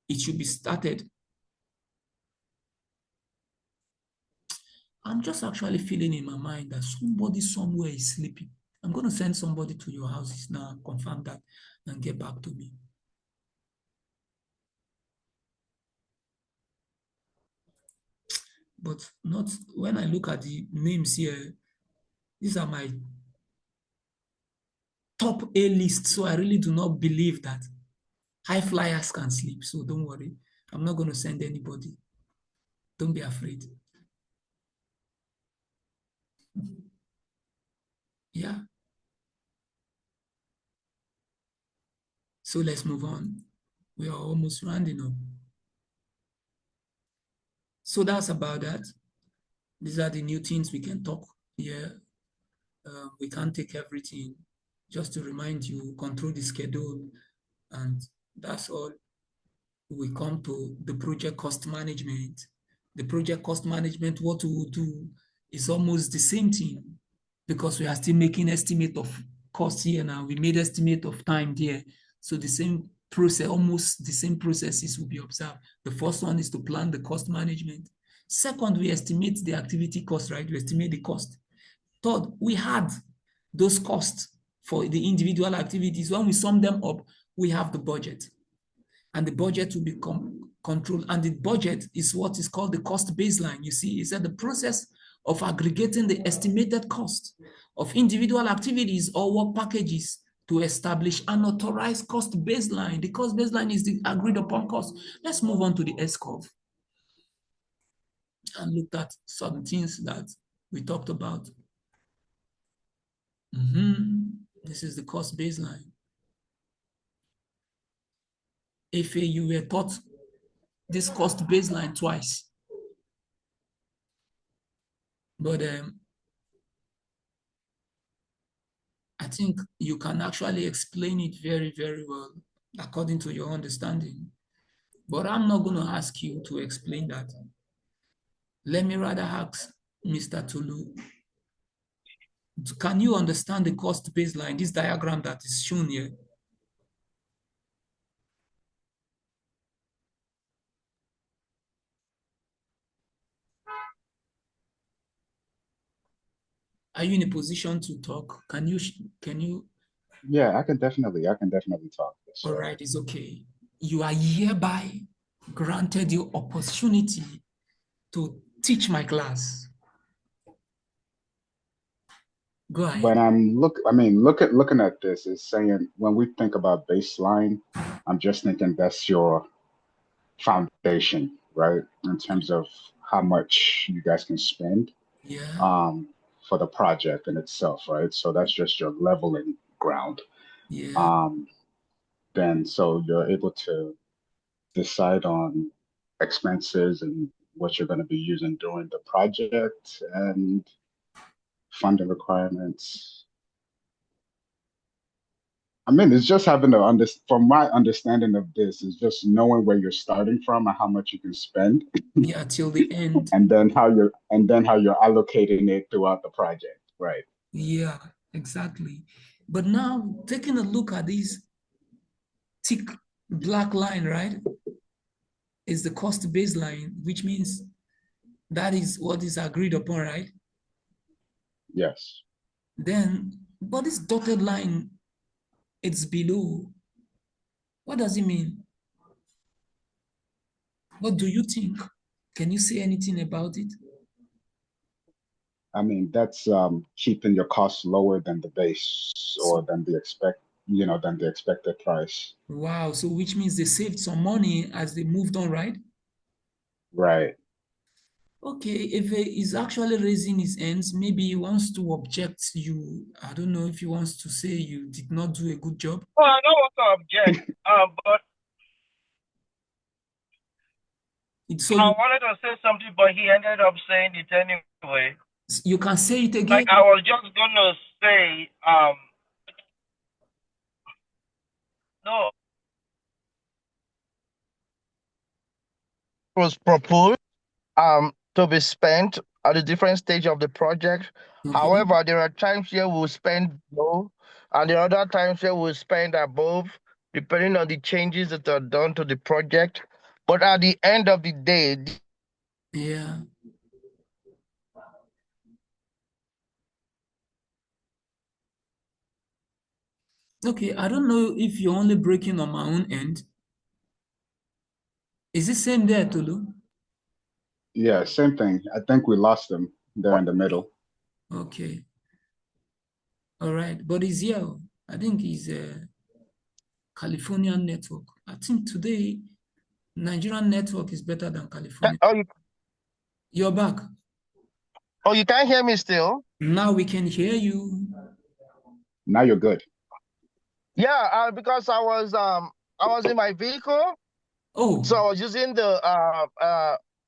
it should be started. I'm just actually feeling in my mind that somebody somewhere is sleeping. I'm going to send somebody to your houses now, confirm that, and get back to me. But not when I look at the names here, these are my top A list. So I really do not believe that high flyers can sleep. So don't worry. I'm not going to send anybody. Don't be afraid. Yeah. So let's move on. We are almost rounding up. So that's about that. These are the new things we can talk here. We can't take everything. Just to remind you, control the schedule, and that's all. We come to the project cost management. The project cost management, what we will do is almost the same thing, because we are still making estimate of cost here now. We made estimate of time there. So the same process, almost the same processes will be observed. The first one is to plan the cost management. Second, we estimate the activity cost, right? We estimate the cost. Third, we had those costs for the individual activities. When we sum them up, we have the budget. And the budget will become controlled. And the budget is what is called the cost baseline. You see, it's the process of aggregating the estimated cost of individual activities or work packages to establish an authorized cost baseline. The cost baseline is the agreed upon cost. Let's move on to the S-curve and look at some things that we talked about. This is the cost baseline. If you were taught this cost baseline twice, but I think you can actually explain it very, very well according to your understanding. But I'm not going to ask you to explain that. Let me rather ask Mr. Tulu, can you understand the cost baseline, this diagram that is shown here? Are you in a position to talk? Can you? Yeah, I can definitely talk this. All right, it's okay. You are hereby granted the opportunity to teach my class. Go ahead. When I'm looking at this, it's saying when we think about baseline, I'm just thinking that's your foundation, right? In terms of how much you guys can spend, yeah, for the project in itself, right? So that's just your leveling ground. Yeah. Then so you're able to decide on expenses and what you're going to be using during the project and funding requirements. I mean, it's just having to from my understanding of this, is just knowing where you're starting from and how much you can spend. Yeah, till the end. and then how you're allocating it throughout the project, right? Yeah, exactly. But now taking a look at this thick black line, right, is the cost baseline, which means that is what is agreed upon, right? Yes. Then, but this dotted line, it's below. What does it mean? What do you think? Can you say anything about it? I mean, that's keeping your costs lower than the base or than the than the expected price. Wow, so which means they saved some money as they moved on, right? Right. Okay, if he is actually raising his hands, maybe he wants to object you. I don't know if he wants to say you did not do a good job. Well, I don't want to object, but So I wanted to say something, but he ended up saying it anyway. you can say it Like again. I was just gonna say, no, was proposed to be spent at a different stage of the project. Okay. However, there are times here we'll spend low, and there are other times here we'll spend above, depending on the changes that are done to the project. But at the end of the day, Yeah. Okay, I don't know if you're only breaking on my own end. Is it same there, Tolu? Yeah, same thing. I think we lost them there in the middle. Okay. All right. But he's here. I think he's a Californian network. I think today Nigerian network is better than California. you You're back. can't hear me still. Now we can hear you. Now you're good. Yeah, because I was in my vehicle, so I Oh, was using the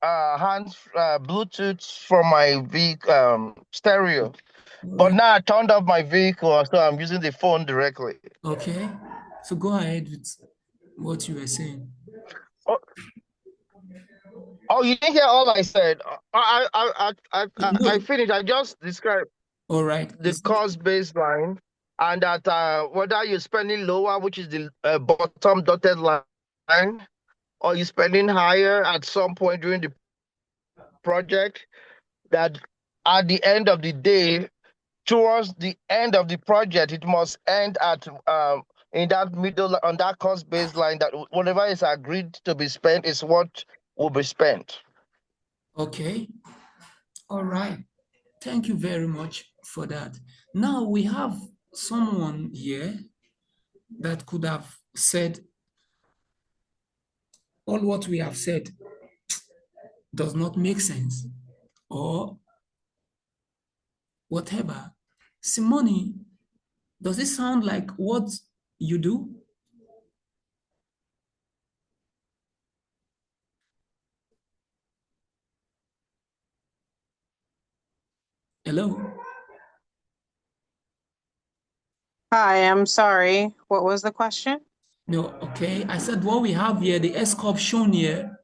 hands Bluetooth from my vehicle stereo. all But right. now I turned off my vehicle, so I'm using the phone directly. Okay. So go ahead with what you were saying. Oh, oh, you didn't hear all I said. I No. finished. I just described All right. the cost baseline, and that whether you're spending lower, which is the bottom dotted line, or you're spending higher at some point during the project, that at the end of the day, towards the end of the project, it must end at in that middle on that cost baseline that whatever is agreed to be spent is what will be spent. Okay. All right. Thank you very much for that. Now we have someone here that could have said all what we have said does not make sense or whatever. Simone, does it sound like what you do? Hello? Hi, I'm sorry. What was the question? No, okay. I said what we have here, the S curve shown here,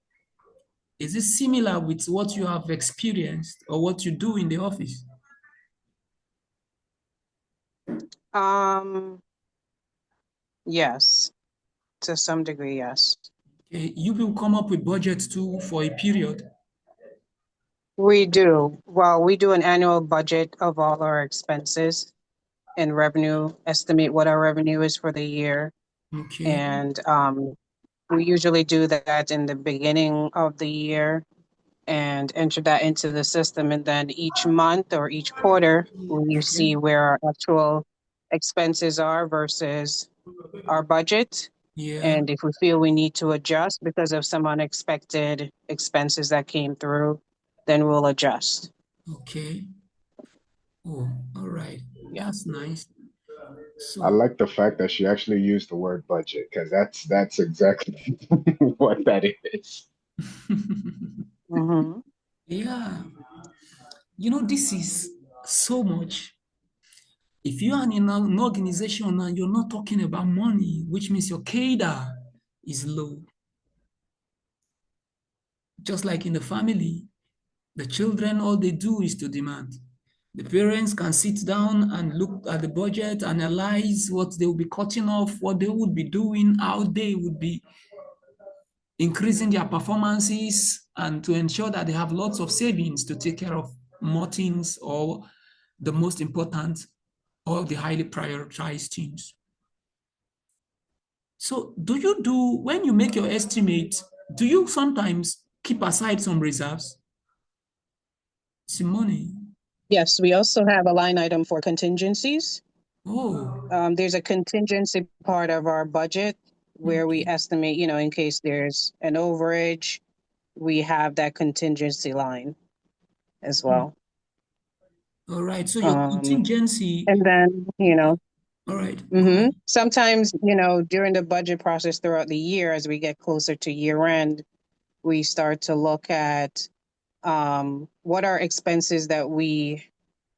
is it similar with what you have experienced or what you do in the office? Yes, to some degree, yes. Okay. You will come up with budgets too for a period. We do. Well, we do an annual budget of all our expenses and revenue, estimate what our revenue is for the year. Okay. And we usually do that in the beginning of the year and enter that into the system. And then each month or each quarter, we see where our actual expenses are versus our budget. Yeah. And if we feel we need to adjust because of some unexpected expenses that came through, then we'll adjust. Okay. Oh, all right. Yeah. That's nice. I So, like the fact that she actually used the word budget because that's exactly what that is. Mm-hmm. yeah, this is so much. If you are in an organization and you're not talking about money, which means your CADA is low. Just like in the family, the children, all they do is to demand. The parents can sit down and look at the budget, analyze what they will be cutting off, what they would be doing, how they would be increasing their performances, and to ensure that they have lots of savings to take care of more things or the most important or the highly prioritized things. So do you do, when you make your estimate, Do you sometimes keep aside some reserves? Some money. Yes, we also have a line item for contingencies. Oh, There's a contingency part of our budget where we okay. estimate, in case there's an overage, we have that contingency line as well. All right. So your Um, contingency. and then, All right. Go ahead. sometimes, during the budget process throughout the year, as we get closer to year end, we start to look at what are expenses that we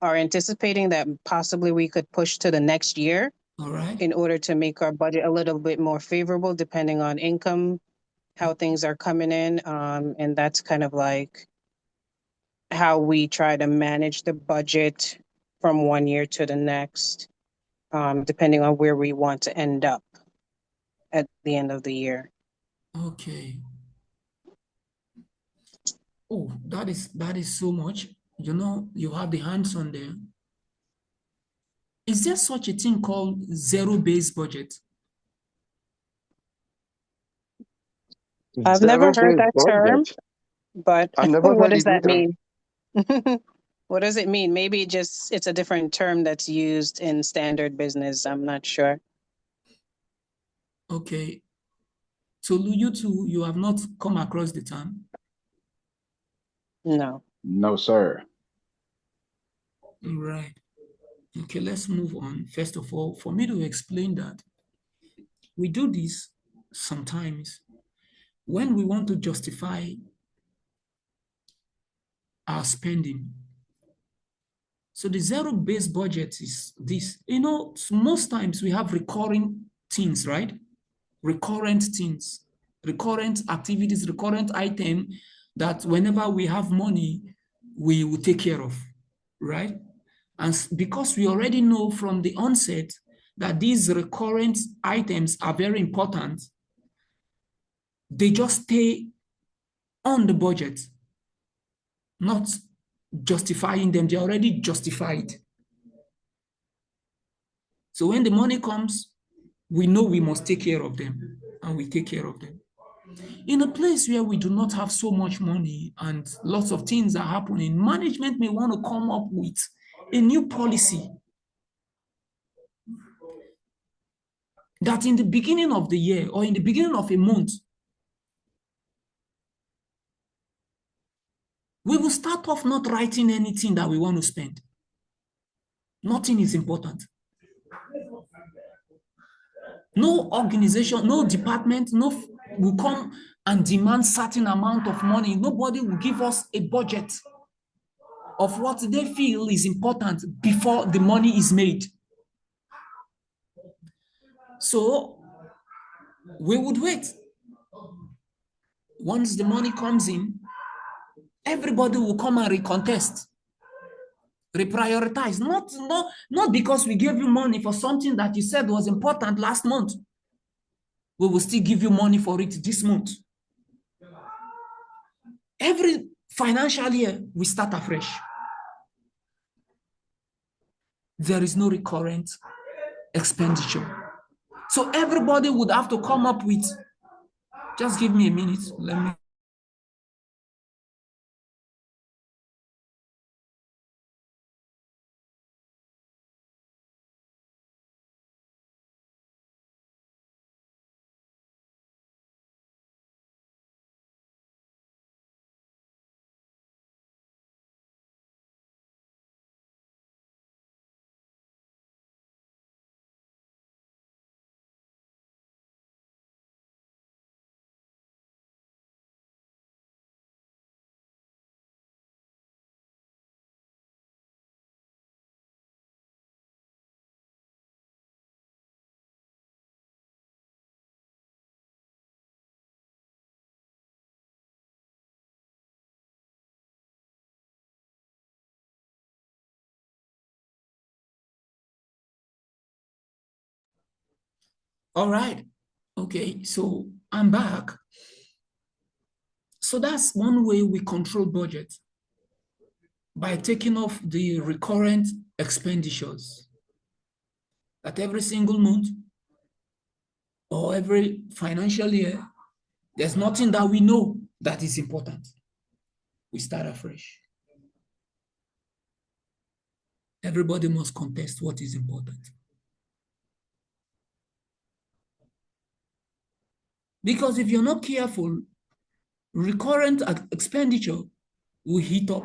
are anticipating that possibly we could push to the next year All right. in order to make our budget a little bit more favorable depending on income, how things are coming in. And that's kind of like how we try to manage the budget from one year to the next, depending on where we want to end up at the end of the year. Okay. Oh, that is so much. You have the hands on there. Is there such a thing called zero-based budget? I've never heard Zero-based that term, budget. but I never what heard does it that either. mean? What does it mean? Maybe it's a different term that's used in standard business. I'm not sure. Okay. So you two, you have not come across the term? No. No, sir. Right. Okay, let's move on. First of all, for me to explain that, we do this sometimes when we want to justify our spending. So the zero-based budget is this. Most times we have recurring things, right? Recurrent things, recurrent activities, recurrent item that whenever we have money, we will take care of, right? And because we already know from the onset that these recurrent items are very important, they just stay on the budget, not justifying them. They're already justified. So when the money comes, we know we must take care of them, and we take care of them. In a place where we do not have so much money and lots of things are happening, management may want to come up with a new policy that in the beginning of the year or in the beginning of a month, we will start off not writing anything that we want to spend. Nothing is important. No organization, no department, will come and demand certain amount of money. Nobody will give us a budget of what they feel is important before the money is made. So we would wait. Once the money comes in, everybody will come and recontest, reprioritize. Not because we gave you money for something that you said was important last month. We will still give you money for it this month. Every financial year, we start afresh. There is no recurrent expenditure. So everybody would have to come up with, just give me a minute, let me. All right. Okay, so I'm back. So that's one way we control budget, by taking off the recurrent expenditures that every single month or every financial year There's nothing that we know that is important. We start afresh. Everybody must contest what is important. Because if you're not careful, recurrent expenditure will heat up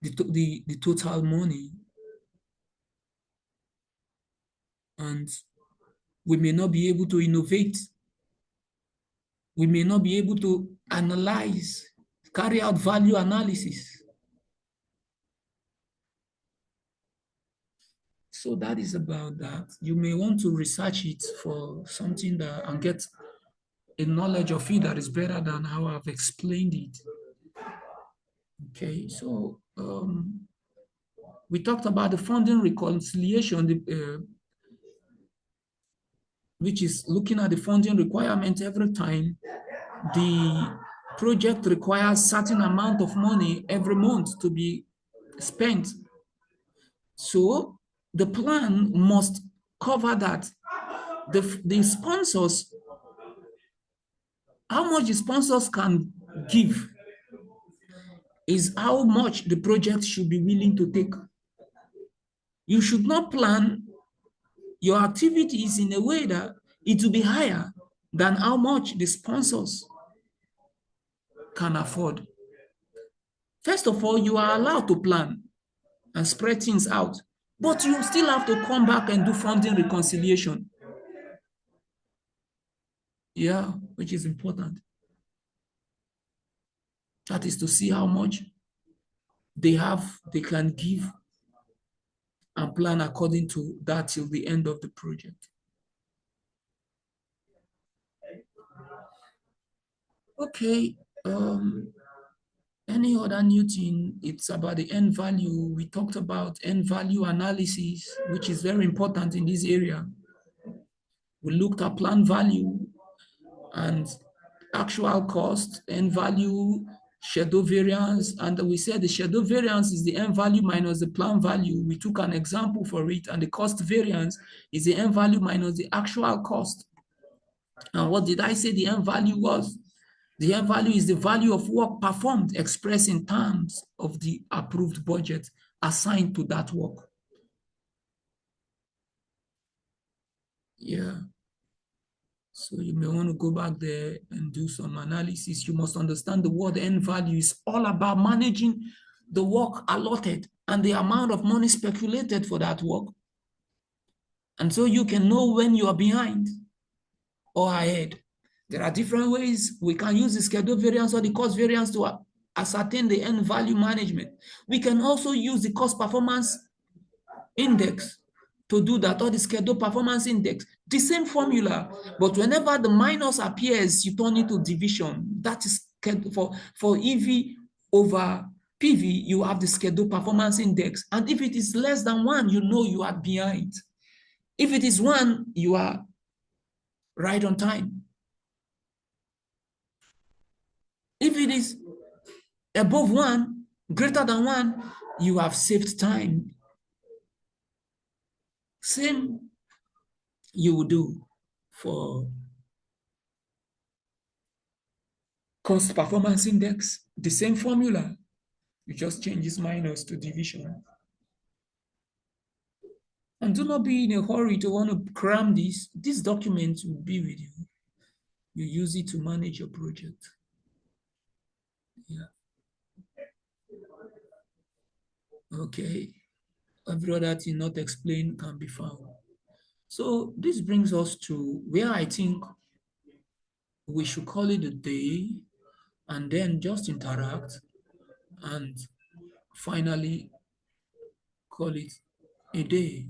the total money, and we may not be able to innovate. We may not be able to analyze, carry out value analysis. So that is about that. You may want to research it for something that and get a knowledge of it that is better than how I've explained it. Okay, so we talked about the funding reconciliation, which is looking at the funding requirement every time the project requires certain amount of money every month to be spent. So the plan must cover that. The sponsors, how much the sponsors can give is how much the project should be willing to take. You should not plan your activities in a way that it will be higher than how much the sponsors can afford. First of all, you are allowed to plan and spread things out, but you still have to come back and do funding reconciliation. Yeah, which is important. That is to see how much they can give and plan according to that till the end of the project. Okay, any other new thing? It's about the end value. We talked about end value analysis, which is very important in this area. We looked at plan value and actual cost, end value, schedule variance, and we said the schedule variance is the end value minus the plan value. We took an example for it, and the cost variance is the end value minus the actual cost. And what did I say the end value was? The end value is the value of work performed expressed in terms of the approved budget assigned to that work. Yeah. So you may want to go back there and do some analysis. You must understand the word end value is all about managing the work allotted and the amount of money speculated for that work. And so you can know when you are behind or ahead. There are different ways we can use the schedule variance or the cost variance to ascertain the end value management. We can also use the cost performance index to do that, or the schedule performance index. The same formula, but whenever the minus appears, you turn it to division. That is for EV over PV, you have the schedule performance index. And if it is less than 1, you know you are behind. If it is 1, you are right on time. If it is above 1, greater than 1, you have saved time. Same you will do for cost performance index, the same formula. You just change this minus to division. And do not be in a hurry to want to cram this. This document will be with you. You use it to manage your project. Yeah. Okay. Every other thing not explained can be found. So this brings us to where I think we should call it a day and then just interact and finally call it a day.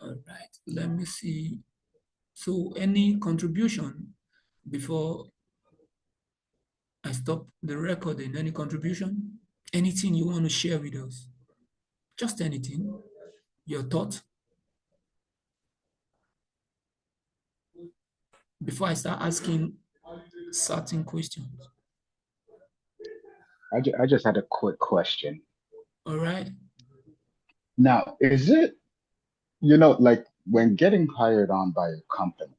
All right, let me see. So any contribution before I stop the recording? Any contribution? Anything you want to share with us? Just anything, your thought? Before I start asking certain questions. I just had a quick question. All right. Now, is it, you know, like when getting hired on by a company,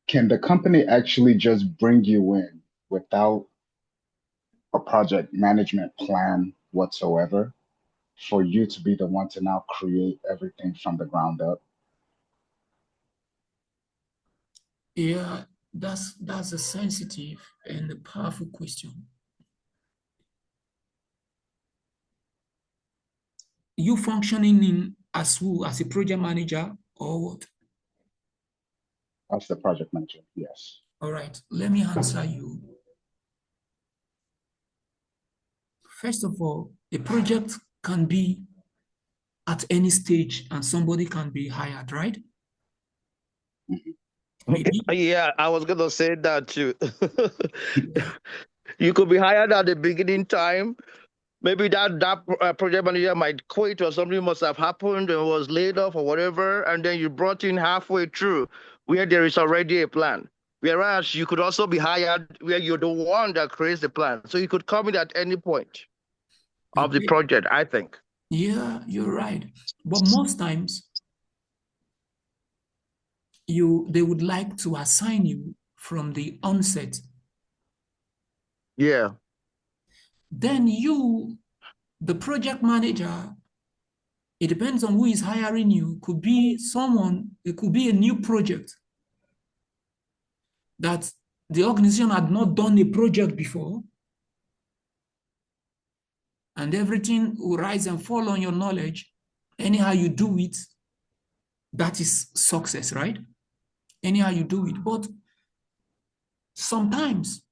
can the company actually just bring you in without a project management plan whatsoever for you to be the one to now create everything from the ground up? Yeah, that's a sensitive and a powerful question. You functioning in as who? As a project manager or what? As the project manager, yes. All right, let me answer you. First of all, a project can be at any stage and somebody can be hired, right? Maybe. Yeah, I was gonna say that too. You could be hired at the beginning time. Maybe that project manager might quit or something must have happened and was laid off or whatever, and then you brought in halfway through where there is already a plan. Whereas you could also be hired where you're the one that creates the plan. So you could come in at any point of the project, I think. Yeah, you're right. But most times they would like to assign you from the onset. Yeah. Then you, the project manager, it depends on who is hiring you. Could be someone, it could be a new project that the organization had not done a project before. And everything will rise and fall on your knowledge. Anyhow you do it, that is success, right? Anyhow you do it. But sometimes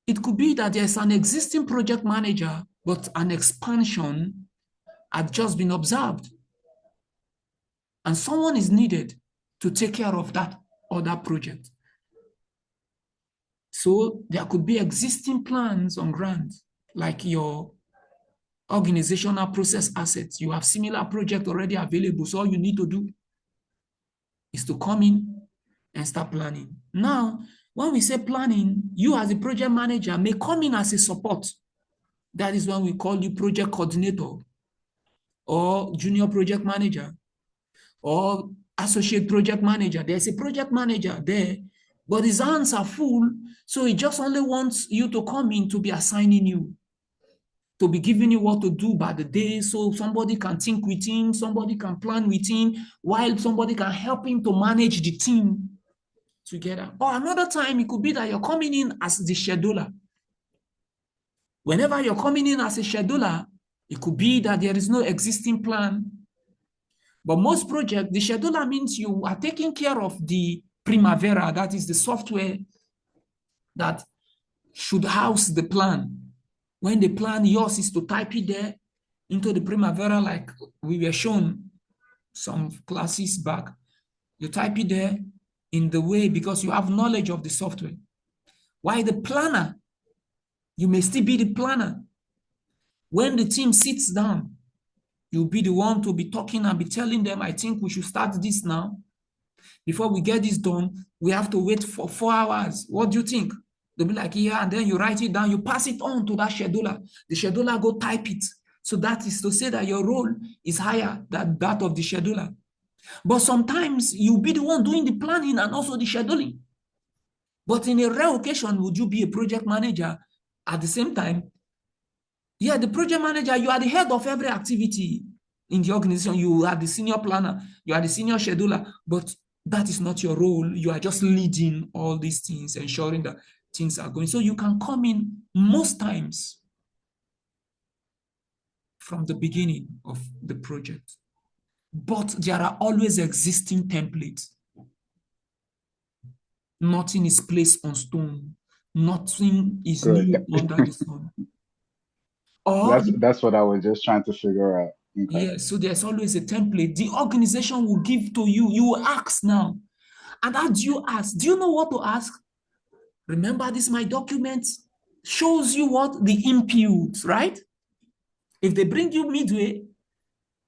it could be that there's an existing project manager, but an expansion had just been observed. And someone is needed to take care of that other project. So there could be existing plans on ground, like your organizational process assets. You have similar project already available. So all you need to do is to come in and start planning. Now, when we say planning, you as a project manager may come in as a support. That is when we call you project coordinator or junior project manager or associate project manager. There's a project manager there, but his hands are full, so he just only wants you to come in to be assigning you, to be giving you what to do by the day, so somebody can think with him, somebody can plan with him, while somebody can help him to manage the team together. Or another time, it could be that you're coming in as the scheduler. Whenever you're coming in as a scheduler, it could be that there is no existing plan. But most projects, the scheduler means you are taking care of the Primavera, that is the software that should house the plan. When the plan, yours is to type it there into the Primavera, like we were shown some classes back. You type it there in the way, because you have knowledge of the software. Why the planner? You may still be the planner. When the team sits down, you'll be the one to be talking and be telling them, I think we should start this now. Before we get this done, we have to wait for 4 hours. What do you think? They'll be like, yeah, and then you write it down, you pass it on to that scheduler. The scheduler go type it. So that is to say that your role is higher than that of the scheduler. But sometimes you'll be the one doing the planning and also the scheduling. But in a rare occasion, would you be a project manager at the same time? Yeah, the project manager, you are the head of every activity in the organization. You are the senior planner, you are the senior scheduler, but that is not your role. You are just leading all these things, ensuring that things are going. So you can come in most times from the beginning of the project. But there are always existing templates. Nothing is placed on stone. Nothing is new under the sun. Or that's what I was just trying to figure out. Okay. Yeah, so there's always a template. The organization will give to you. You will ask now. And how do you ask? Do you know what to ask? Remember, this my document shows you what the inputs, right? If they bring you midway,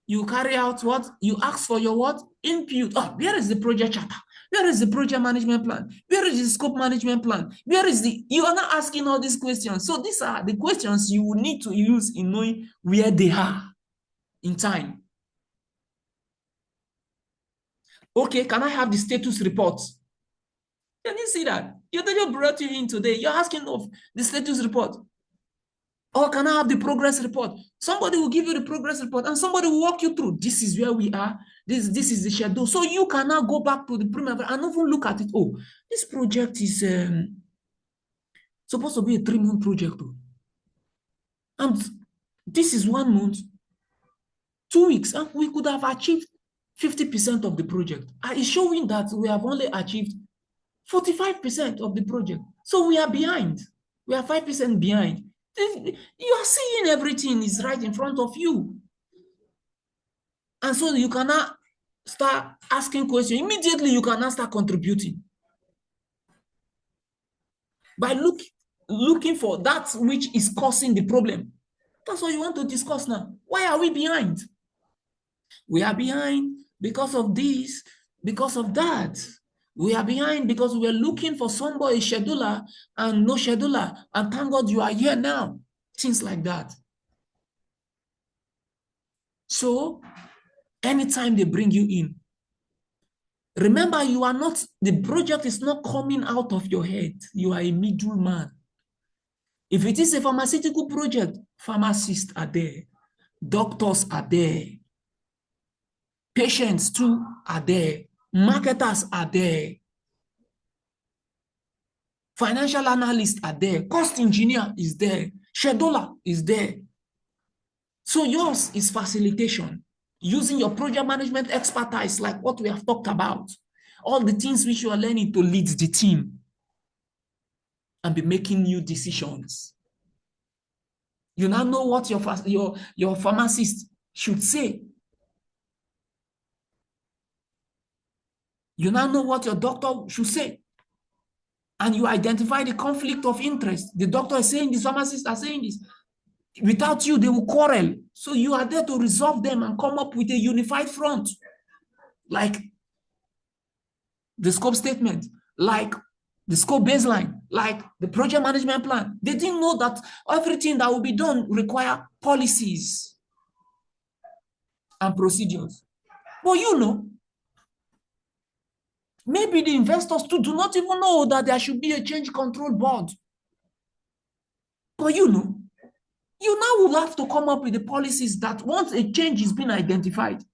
you carry out what? You ask for your what? Input. Oh, where is the project charter? Where is the project management plan? Where is the scope management plan? Where is the... You are not asking all these questions. So these are the questions you will need to use in knowing where they are. in time. Okay, can I have the status report? Can you see that? Your teacher brought you in today. You're asking of the status report. Or can I have the progress report? Somebody will give you the progress report and somebody will walk you through. This is where we are. This is the schedule. So you can now go back to the Primavera and even look at it. Oh, this project is supposed to be a 3-month project. And this is 1 month, 2 weeks. And we could have achieved 50% of the project. It's showing that we have only achieved 45% of the project. So we are behind. We are 5% behind. You are seeing everything is right in front of you. And so you cannot start asking questions. Immediately you cannot start contributing. By looking for that which is causing the problem. That's what you want to discuss now. Why are we behind? We are behind because of this, because of that. We are behind because we are looking for somebody, scheduler, and no scheduler. And thank God you are here now. Things like that. So, anytime they bring you in, remember you are not, the project is not coming out of your head. You are a middleman. If it is a pharmaceutical project, pharmacists are there. Doctors are there. Patients too are there. Marketers are there. Financial analysts are there. Cost engineer is there. Scheduler is there. So yours is facilitation, using your project management expertise like what we have talked about. All the things which you are learning to lead the team and be making new decisions. You now know what your pharmacist should say. You now know what your doctor should say. And you identify the conflict of interest. The doctor is saying this, pharmacists are saying this. Without you, they will quarrel. So you are there to resolve them and come up with a unified front. Like the scope statement, like the scope baseline, like the project management plan. They didn't know that everything that will be done require policies and procedures. But you know, maybe the investors too do not even know that there should be a change control board. But you know, you now will have to come up with the policies that once a change is being identified,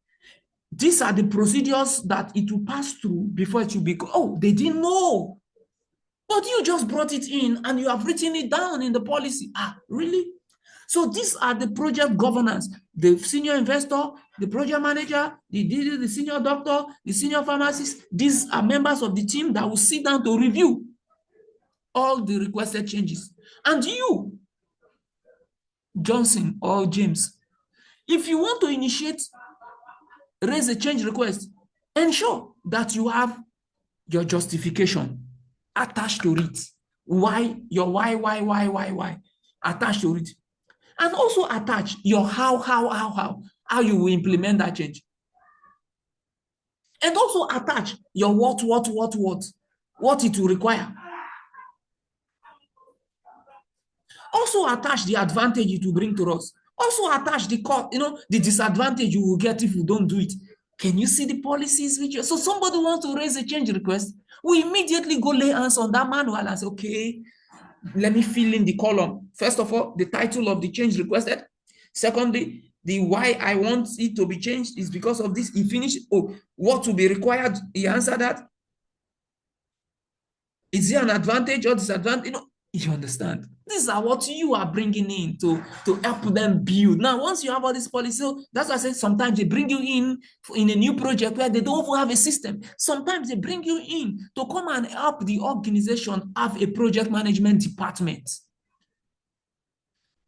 these are the procedures that it will pass through before it will be, oh, they didn't know. But you just brought it in and you have written it down in the policy. Ah, really? So these are the project governance. The senior investor, the project manager, the senior doctor, the senior pharmacist. These are members of the team that will sit down to review all the requested changes. And you, Johnson or James, if you want to raise a change request, ensure that you have your justification attached to it. Why attached to it. And also attach your how you will implement that change. And also attach your what it will require. Also attach the advantage it will bring to us. Also attach the cost, the disadvantage you will get if you don't do it. Can you see the policies which so somebody wants to raise a change request? We immediately go lay hands on that manual and say, okay, let me fill in the column. First of all, the title of the change requested. Secondly, the why I want it to be changed is because of this. He finished. Oh, what will be required? He answered that. Is there an advantage or disadvantage? You understand? These are what you are bringing in to help them build. Now, once you have all this policy, so that's why I said sometimes they bring you in a new project where they don't even have a system. Sometimes they bring you in to come and help the organization have a project management department.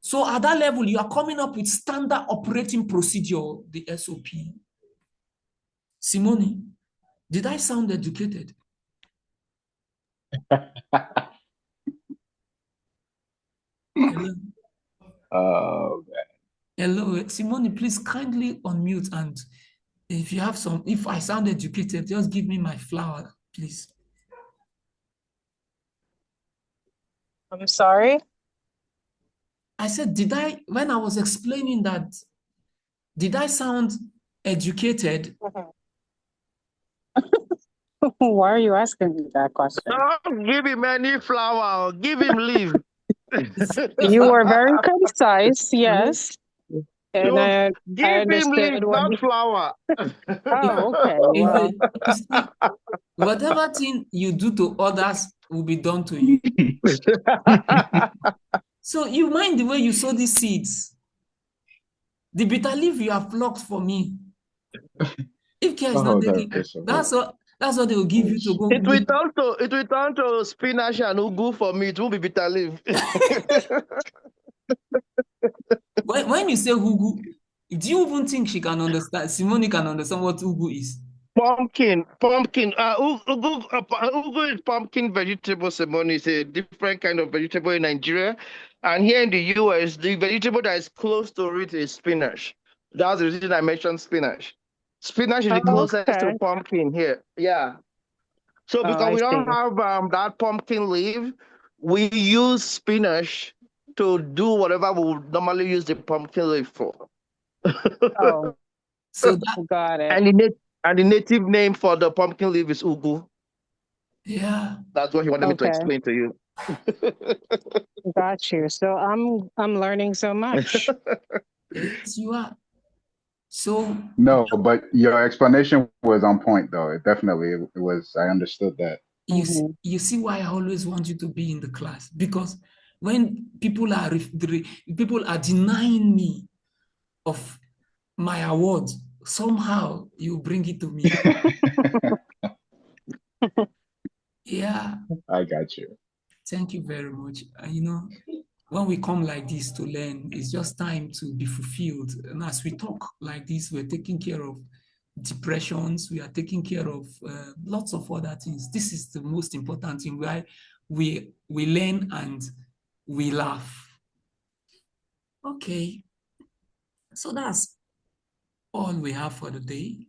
So at that level, you are coming up with standard operating procedure, the SOP. Simone, did I sound educated? Hello. Hello, Simone, please kindly unmute, and if I sound educated, just give me my flower, please. I'm sorry? I said, when I was explaining that Did I sound educated? Why are you asking me that question? Don't give him any flower. Give him leave. You were very concise, yes. And You I give him leave, understood what not you... flower. Oh, okay. Well, You see, whatever thing you do to others will be done to you. So you mind the way you sow these seeds. The bitter leaf you have plucked for me. If care is not Oh, taken, that is so that's what they will give you to go It will make. turn to spinach and ugu for me. It won't be bitter leaf. When you say ugu, do you even think she can understand? Simone can understand what ugu is? Pumpkin. Ugu is pumpkin vegetable. Simone is a different kind of vegetable in Nigeria, and here in the US, the vegetable that is close to it is spinach. That's the reason I mentioned spinach. Spinach is the closest to okay. pumpkin here. Yeah. So Oh, because I we see. don't have that pumpkin leaf, we use spinach to do whatever we would normally use the pumpkin leaf for. Oh, So that, got it. And the native name for the pumpkin leaf is ugu. yeah. That's what he wanted me to Okay, explain to you. got you. So I'm learning so much. Yes, you are. So No, but your explanation was on point, though. It definitely it was. I understood that. you see why I always want you to be in the class, because when people are denying me of my award, somehow you bring it to me. Yeah, I got you. thank you very much. You know, when we come like this to learn, it's just time to be fulfilled. And as we talk like this, we're taking care of depressions, we are taking care of lots of other things. This is the most important thing, why we learn and we laugh. Okay, so that's all we have for the day.